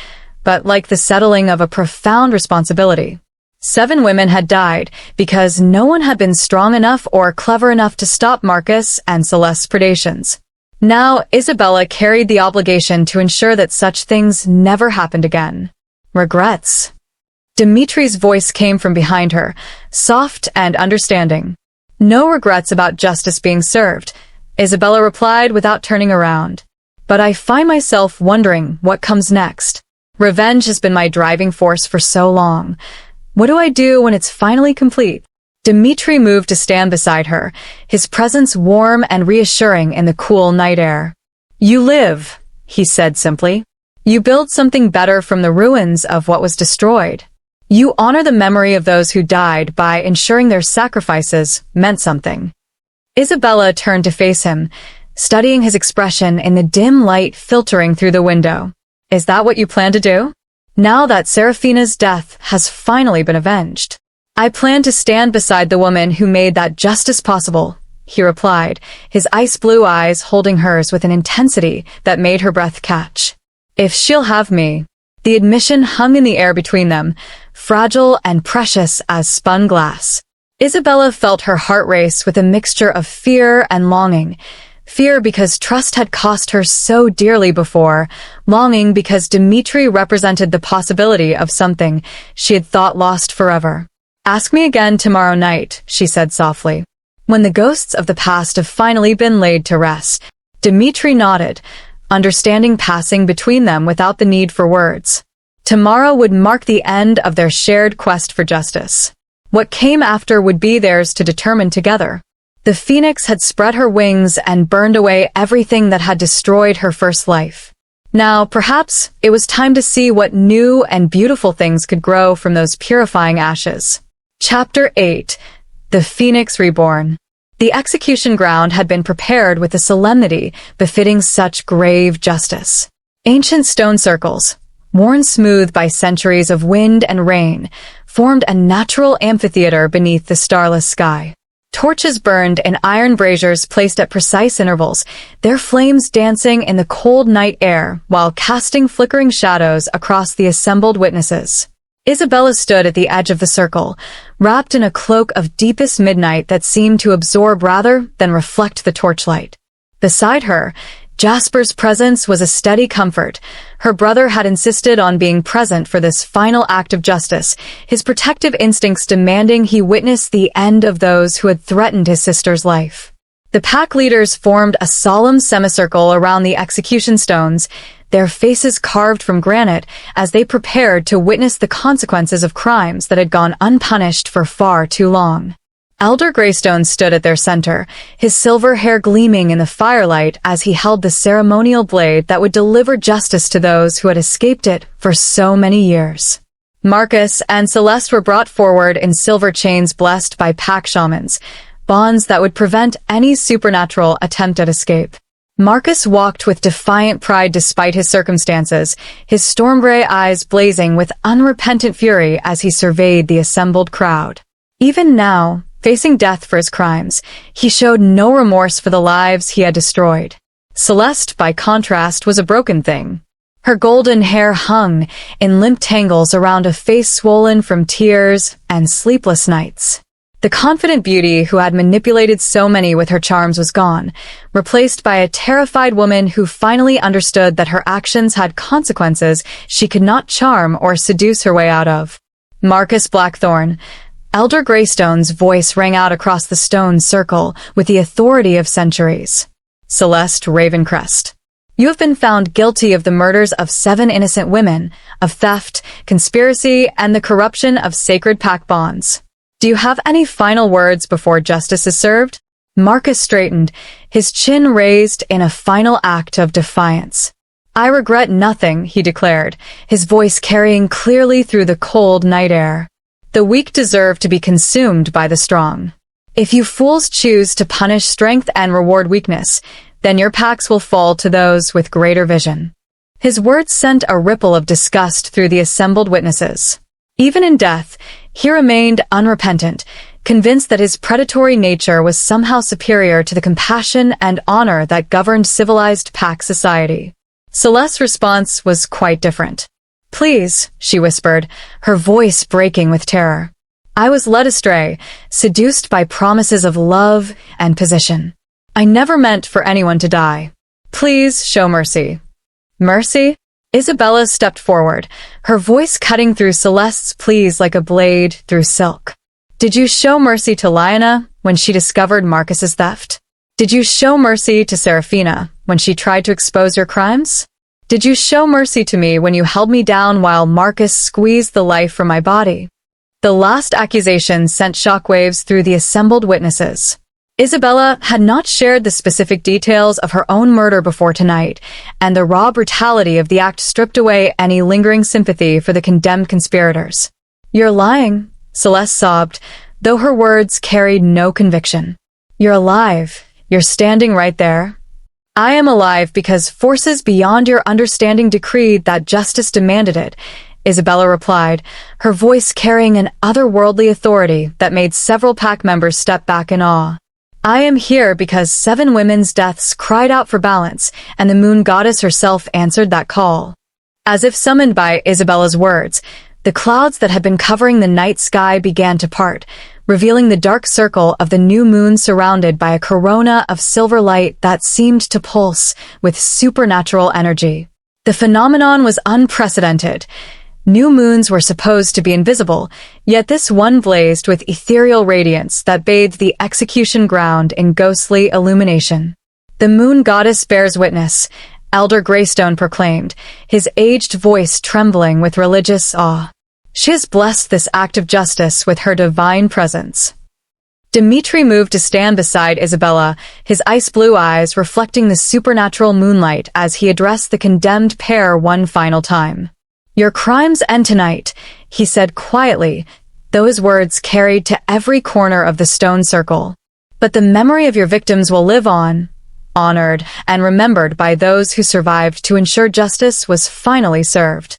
but like the settling of a profound responsibility. 7 women had died because no one had been strong enough or clever enough to stop Marcus and Celeste's predations. Now, Isabella carried the obligation to ensure that such things never happened again. Regrets. Dimitri's voice came from behind her, soft and understanding. No regrets about justice being served, Isabella replied without turning around. But I find myself wondering what comes next. Revenge has been my driving force for so long. What do I do when it's finally complete? Dimitri moved to stand beside her, his presence warm and reassuring in the cool night air. You live, he said simply. You build something better from the ruins of what was destroyed. You honor the memory of those who died by ensuring their sacrifices meant something. Isabella turned to face him, studying his expression in the dim light filtering through the window. Is that what you plan to do? Now that Serafina's death has finally been avenged. I plan to stand beside the woman who made that justice possible, he replied, his ice blue eyes holding hers with an intensity that made her breath catch. If she'll have me. The admission hung in the air between them, fragile and precious as spun glass. Isabella felt her heart race with a mixture of fear and longing. Fear because trust had cost her so dearly before, longing because Dmitri represented the possibility of something she had thought lost forever. Ask me again tomorrow night, she said softly. When the ghosts of the past have finally been laid to rest. Dmitri nodded, understanding passing between them without the need for words. Tomorrow would mark the end of their shared quest for justice. What came after would be theirs to determine together. The phoenix had spread her wings and burned away everything that had destroyed her first life. Now, perhaps, it was time to see what new and beautiful things could grow from those purifying ashes. Chapter 8. The Phoenix Reborn. The execution ground had been prepared with a solemnity befitting such grave justice. Ancient stone circles, worn smooth by centuries of wind and rain, formed a natural amphitheater beneath the starless sky. Torches burned in iron braziers placed at precise intervals, their flames dancing in the cold night air while casting flickering shadows across the assembled witnesses. Isabella stood at the edge of the circle, wrapped in a cloak of deepest midnight that seemed to absorb rather than reflect the torchlight. Beside her, Jasper's presence was a steady comfort. Her brother had insisted on being present for this final act of justice, his protective instincts demanding he witness the end of those who had threatened his sister's life. The pack leaders formed a solemn semicircle around the execution stones, their faces carved from granite as they prepared to witness the consequences of crimes that had gone unpunished for far too long. Elder Greystone stood at their center, his silver hair gleaming in the firelight as he held the ceremonial blade that would deliver justice to those who had escaped it for so many years. Marcus and Celeste were brought forward in silver chains blessed by pack shamans, bonds that would prevent any supernatural attempt at escape. Marcus walked with defiant pride despite his circumstances, his storm-gray eyes blazing with unrepentant fury as he surveyed the assembled crowd. Even now, facing death for his crimes, he showed no remorse for the lives he had destroyed. Celeste, by contrast, was a broken thing. Her golden hair hung in limp tangles around a face swollen from tears and sleepless nights. The confident beauty who had manipulated so many with her charms was gone, replaced by a terrified woman who finally understood that her actions had consequences she could not charm or seduce her way out of. Marcus Blackthorn, Elder Greystone's voice rang out across the stone circle with the authority of centuries. Celeste Ravencrest, you have been found guilty of the murders of 7 innocent women, of theft, conspiracy, and the corruption of sacred pact bonds. Do you have any final words before justice is served? Marcus straightened, his chin raised in a final act of defiance. I regret nothing, he declared, his voice carrying clearly through the cold night air. The weak deserve to be consumed by the strong. If you fools choose to punish strength and reward weakness, then your packs will fall to those with greater vision. His words sent a ripple of disgust through the assembled witnesses. Even in death, he remained unrepentant, convinced that his predatory nature was somehow superior to the compassion and honor that governed civilized pack society. Celeste's response was quite different. Please, she whispered, her voice breaking with terror. I was led astray, seduced by promises of love and position. I never meant for anyone to die. Please show mercy. Mercy? Isabella stepped forward, her voice cutting through Celeste's pleas like a blade through silk. Did you show mercy to Lyanna when she discovered Marcus's theft? Did you show mercy to Serafina when she tried to expose your crimes? Did you show mercy to me when you held me down while Marcus squeezed the life from my body? The last accusation sent shockwaves through the assembled witnesses. Isabella had not shared the specific details of her own murder before tonight, and the raw brutality of the act stripped away any lingering sympathy for the condemned conspirators. "You're lying," Celeste sobbed, though her words carried no conviction. "You're alive. You're standing right there." "I am alive because forces beyond your understanding decreed that justice demanded it," Isabella replied, her voice carrying an otherworldly authority that made several pack members step back in awe. "I am here because 7 women's deaths cried out for balance, and the moon goddess herself answered that call." As if summoned by Isabella's words, the clouds that had been covering the night sky began to part, revealing the dark circle of the new moon surrounded by a corona of silver light that seemed to pulse with supernatural energy. The phenomenon was unprecedented. New moons were supposed to be invisible, yet this one blazed with ethereal radiance that bathed the execution ground in ghostly illumination. "The moon goddess bears witness," Elder Greystone proclaimed, his aged voice trembling with religious awe. "She has blessed this act of justice with her divine presence." Dimitri moved to stand beside Isabella, his ice-blue eyes reflecting the supernatural moonlight as he addressed the condemned pair one final time. "Your crimes end tonight," he said quietly, though his words carried to every corner of the stone circle. "But the memory of your victims will live on, honored and remembered by those who survived to ensure justice was finally served."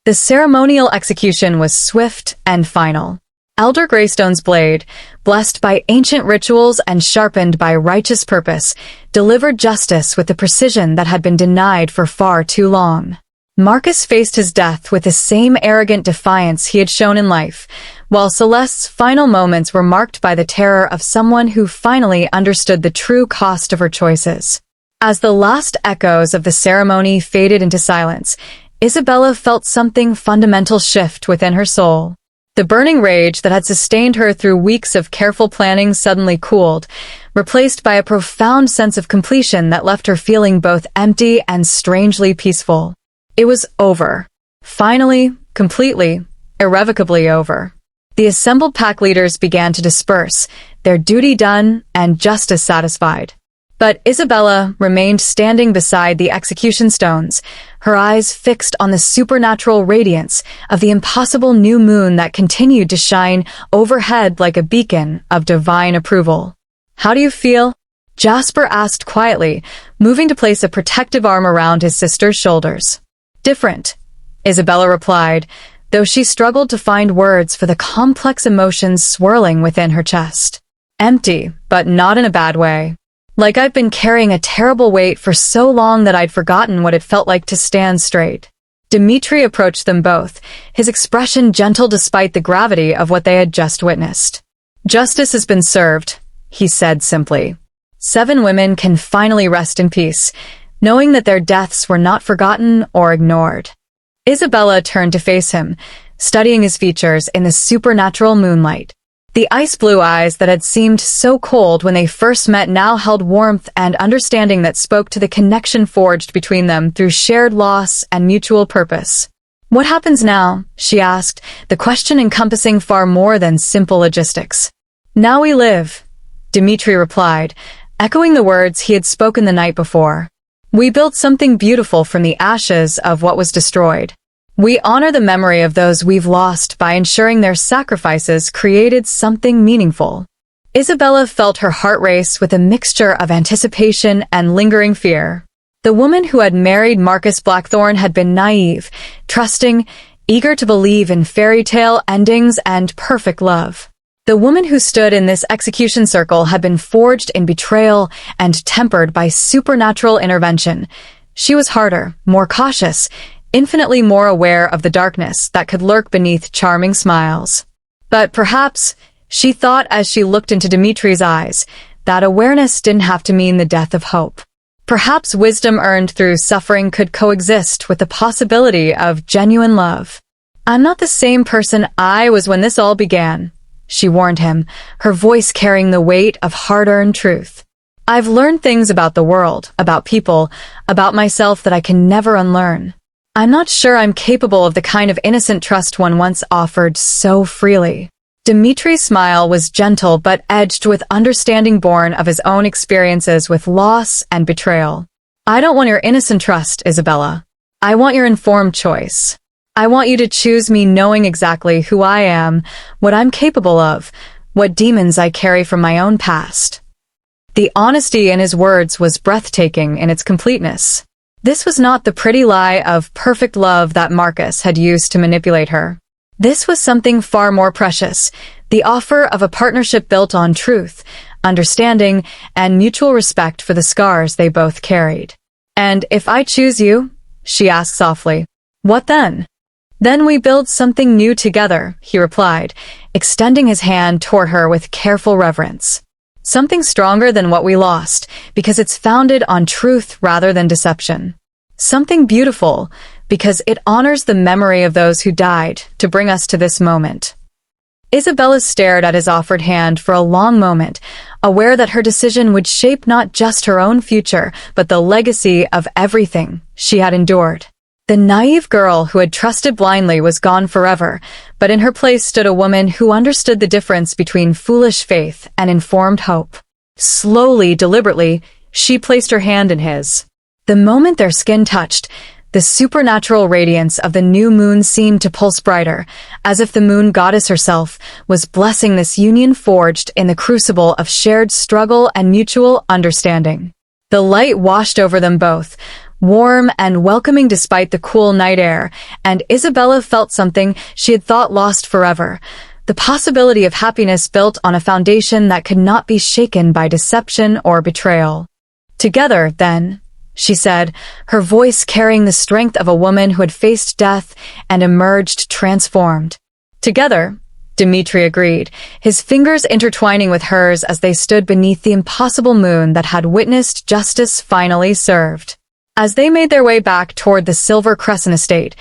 The ceremonial execution was swift and final. Elder Greystone's blade, blessed by ancient rituals and sharpened by righteous purpose, delivered justice with the precision that had been denied for far too long. Marcus faced his death with the same arrogant defiance he had shown in life, while Celeste's final moments were marked by the terror of someone who finally understood the true cost of her choices. As the last echoes of the ceremony faded into silence, Isabella felt something fundamental shift within her soul. The burning rage that had sustained her through weeks of careful planning suddenly cooled, replaced by a profound sense of completion that left her feeling both empty and strangely peaceful. It was over. Finally, completely, irrevocably over. The assembled pack leaders began to disperse, their duty done and justice satisfied. But Isabella remained standing beside the execution stones, her eyes fixed on the supernatural radiance of the impossible new moon that continued to shine overhead like a beacon of divine approval. "How do you feel?" Jasper asked quietly, moving to place a protective arm around his sister's shoulders. "Different," Isabella replied, though she struggled to find words for the complex emotions swirling within her chest. "Empty, but not in a bad way. Like I've been carrying a terrible weight for so long that I'd forgotten what it felt like to stand straight." Dimitri approached them both, his expression gentle despite the gravity of what they had just witnessed. "Justice has been served," he said simply. 7 women can finally rest in peace, knowing that their deaths were not forgotten or ignored. Isabella turned to face him, studying his features in the supernatural moonlight. The ice-blue eyes that had seemed so cold when they first met now held warmth and understanding that spoke to the connection forged between them through shared loss and mutual purpose. "What happens now?" she asked, the question encompassing far more than simple logistics. "Now we live," Dimitri replied, echoing the words he had spoken the night before. "We built something beautiful from the ashes of what was destroyed. We honor the memory of those we've lost by ensuring their sacrifices created something meaningful." Isabella felt her heart race with a mixture of anticipation and lingering fear. The woman who had married Marcus Blackthorne had been naive, trusting, eager to believe in fairy tale endings and perfect love. The woman who stood in this execution circle had been forged in betrayal and tempered by supernatural intervention. She was harder, more cautious, infinitely more aware of the darkness that could lurk beneath charming smiles. But perhaps, she thought as she looked into Dimitri's eyes, that awareness didn't have to mean the death of hope. Perhaps wisdom earned through suffering could coexist with the possibility of genuine love. "I'm not the same person I was when this all began," she warned him, her voice carrying the weight of hard-earned truth. "I've learned things about the world, about people, about myself that I can never unlearn. I'm not sure I'm capable of the kind of innocent trust one once offered so freely." Dimitri's smile was gentle but edged with understanding born of his own experiences with loss and betrayal. "I don't want your innocent trust, Isabella. I want your informed choice." I want you to choose me knowing exactly who I am, what I'm capable of, what demons I carry from my own past. The honesty in his words was breathtaking in its completeness. This was not the pretty lie of perfect love that Marcus had used to manipulate her. This was something far more precious, the offer of a partnership built on truth, understanding, and mutual respect for the scars they both carried. "And if I choose you?" she asked softly. "What then?" "Then we build something new together," he replied, extending his hand toward her with careful reverence. "Something stronger than what we lost, because it's founded on truth rather than deception. Something beautiful, because it honors the memory of those who died to bring us to this moment." Isabella stared at his offered hand for a long moment, aware that her decision would shape not just her own future, but the legacy of everything she had endured. The naive girl who had trusted blindly was gone forever, but in her place stood a woman who understood the difference between foolish faith and informed hope. Slowly, deliberately, she placed her hand in his. The moment their skin touched, the supernatural radiance of the new moon seemed to pulse brighter, as if the moon goddess herself was blessing this union forged in the crucible of shared struggle and mutual understanding. The light washed over them both, warm and welcoming despite the cool night air, and Isabella felt something she had thought lost forever, the possibility of happiness built on a foundation that could not be shaken by deception or betrayal. "Together, then," she said, her voice carrying the strength of a woman who had faced death and emerged transformed. "Together," Dmitri agreed, his fingers intertwining with hers as they stood beneath the impossible moon that had witnessed justice finally served. As they made their way back toward the Silver Crescent estate,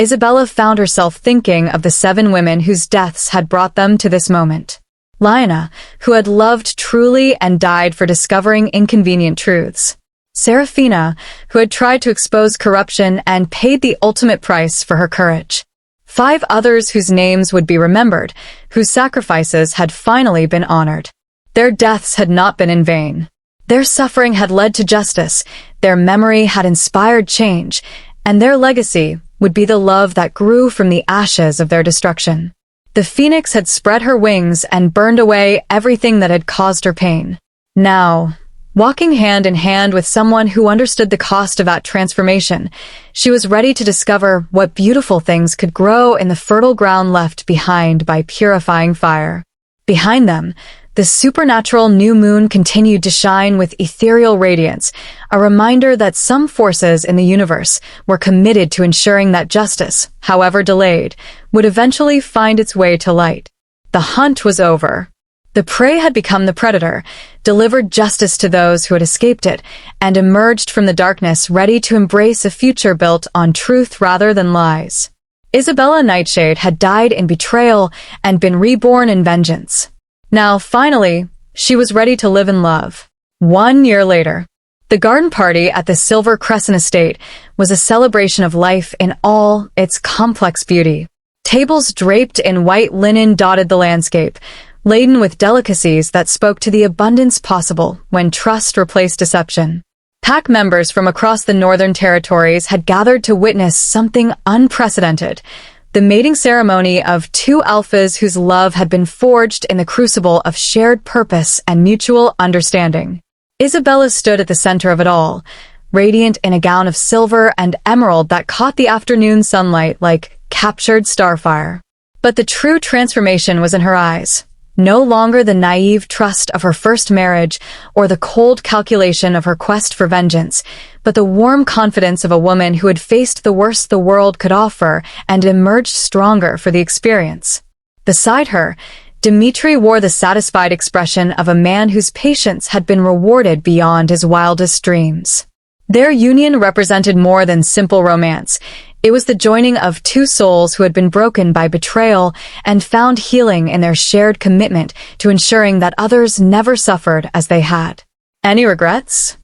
Isabella found herself thinking of the 7 women whose deaths had brought them to this moment. Lyanna, who had loved truly and died for discovering inconvenient truths. Serafina, who had tried to expose corruption and paid the ultimate price for her courage. 5 others whose names would be remembered, whose sacrifices had finally been honored. Their deaths had not been in vain. Their suffering had led to justice, their memory had inspired change, and their legacy would be the love that grew from the ashes of their destruction. The phoenix had spread her wings and burned away everything that had caused her pain. Now, walking hand in hand with someone who understood the cost of that transformation, she was ready to discover what beautiful things could grow in the fertile ground left behind by purifying fire. Behind them, the supernatural new moon continued to shine with ethereal radiance, a reminder that some forces in the universe were committed to ensuring that justice, however delayed, would eventually find its way to light. The hunt was over. The prey had become the predator, delivered justice to those who had escaped it, and emerged from the darkness ready to embrace a future built on truth rather than lies. Isabella Nightshade had died in betrayal and been reborn in vengeance. Now, finally, she was ready to live in love. 1 year later, the garden party at the Silver Crescent estate was a celebration of life in all its complex beauty. Tables draped in white linen dotted the landscape, laden with delicacies that spoke to the abundance possible when trust replaced deception. Pack members from across the Northern Territories had gathered to witness something unprecedented, the mating ceremony of 2 alphas whose love had been forged in the crucible of shared purpose and mutual understanding. Isabella stood at the center of it all, radiant in a gown of silver and emerald that caught the afternoon sunlight like captured starfire. But the true transformation was in her eyes. No longer the naive trust of her first marriage or the cold calculation of her quest for vengeance, but the warm confidence of a woman who had faced the worst the world could offer and emerged stronger for the experience. Beside her, Dmitri wore the satisfied expression of a man whose patience had been rewarded beyond his wildest dreams. Their union represented more than simple romance. It was the joining of 2 souls who had been broken by betrayal and found healing in their shared commitment to ensuring that others never suffered as they had. "Any regrets?"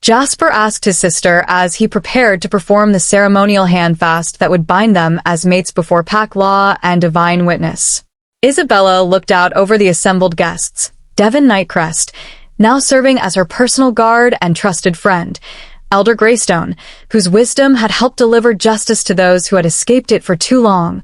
Jasper asked his sister as he prepared to perform the ceremonial handfast that would bind them as mates before pack law and divine witness. Isabella looked out over the assembled guests. Devon Nightcrest, now serving as her personal guard and trusted friend, Elder Greystone, whose wisdom had helped deliver justice to those who had escaped it for too long,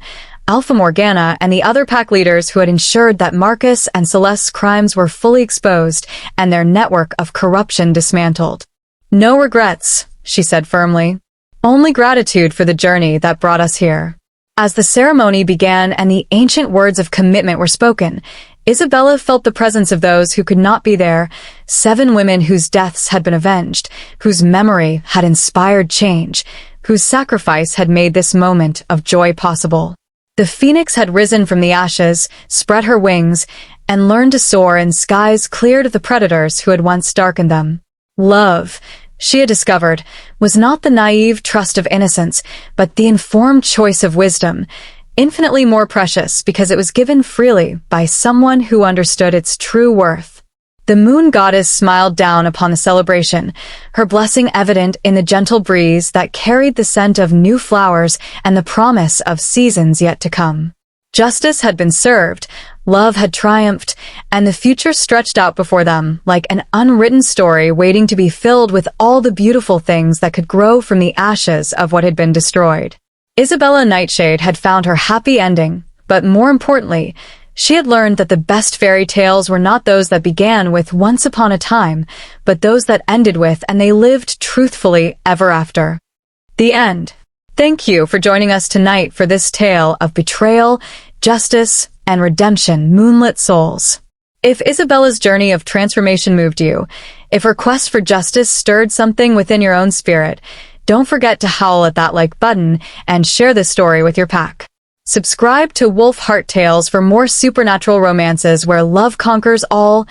Alpha Morgana, and the other pack leaders who had ensured that Marcus and Celeste's crimes were fully exposed and their network of corruption dismantled. "No regrets," she said firmly. "Only gratitude for the journey that brought us here." As the ceremony began and the ancient words of commitment were spoken, Isabella felt the presence of those who could not be there, 7 women whose deaths had been avenged, whose memory had inspired change, whose sacrifice had made this moment of joy possible. The phoenix had risen from the ashes, spread her wings, and learned to soar in skies cleared of the predators who had once darkened them. Love, she had discovered, was not the naive trust of innocence, but the informed choice of wisdom, infinitely more precious because it was given freely by someone who understood its true worth. The moon goddess smiled down upon the celebration, her blessing evident in the gentle breeze that carried the scent of new flowers and the promise of seasons yet to come. Justice had been served, love had triumphed, and the future stretched out before them like an unwritten story waiting to be filled with all the beautiful things that could grow from the ashes of what had been destroyed. Isabella Nightshade had found her happy ending, but more importantly, she had learned that the best fairy tales were not those that began with once upon a time, but those that ended with and they lived truthfully ever after. The end. Thank you for joining us tonight for this tale of betrayal, justice, and redemption, Moonlit Souls. If Isabella's journey of transformation moved you, if her quest for justice stirred something within your own spirit, don't forget to howl at that like button and share this story with your pack. Subscribe to Wolf Heart Tales for more supernatural romances where love conquers all,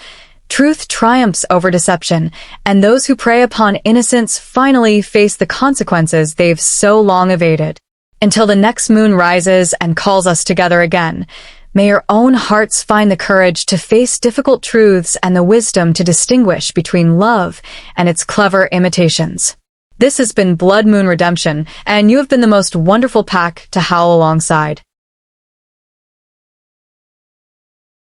truth triumphs over deception, and those who prey upon innocence finally face the consequences they've so long evaded. Until the next moon rises and calls us together again, may your own hearts find the courage to face difficult truths and the wisdom to distinguish between love and its clever imitations. This has been Blood Moon Redemption, and you have been the most wonderful pack to howl alongside.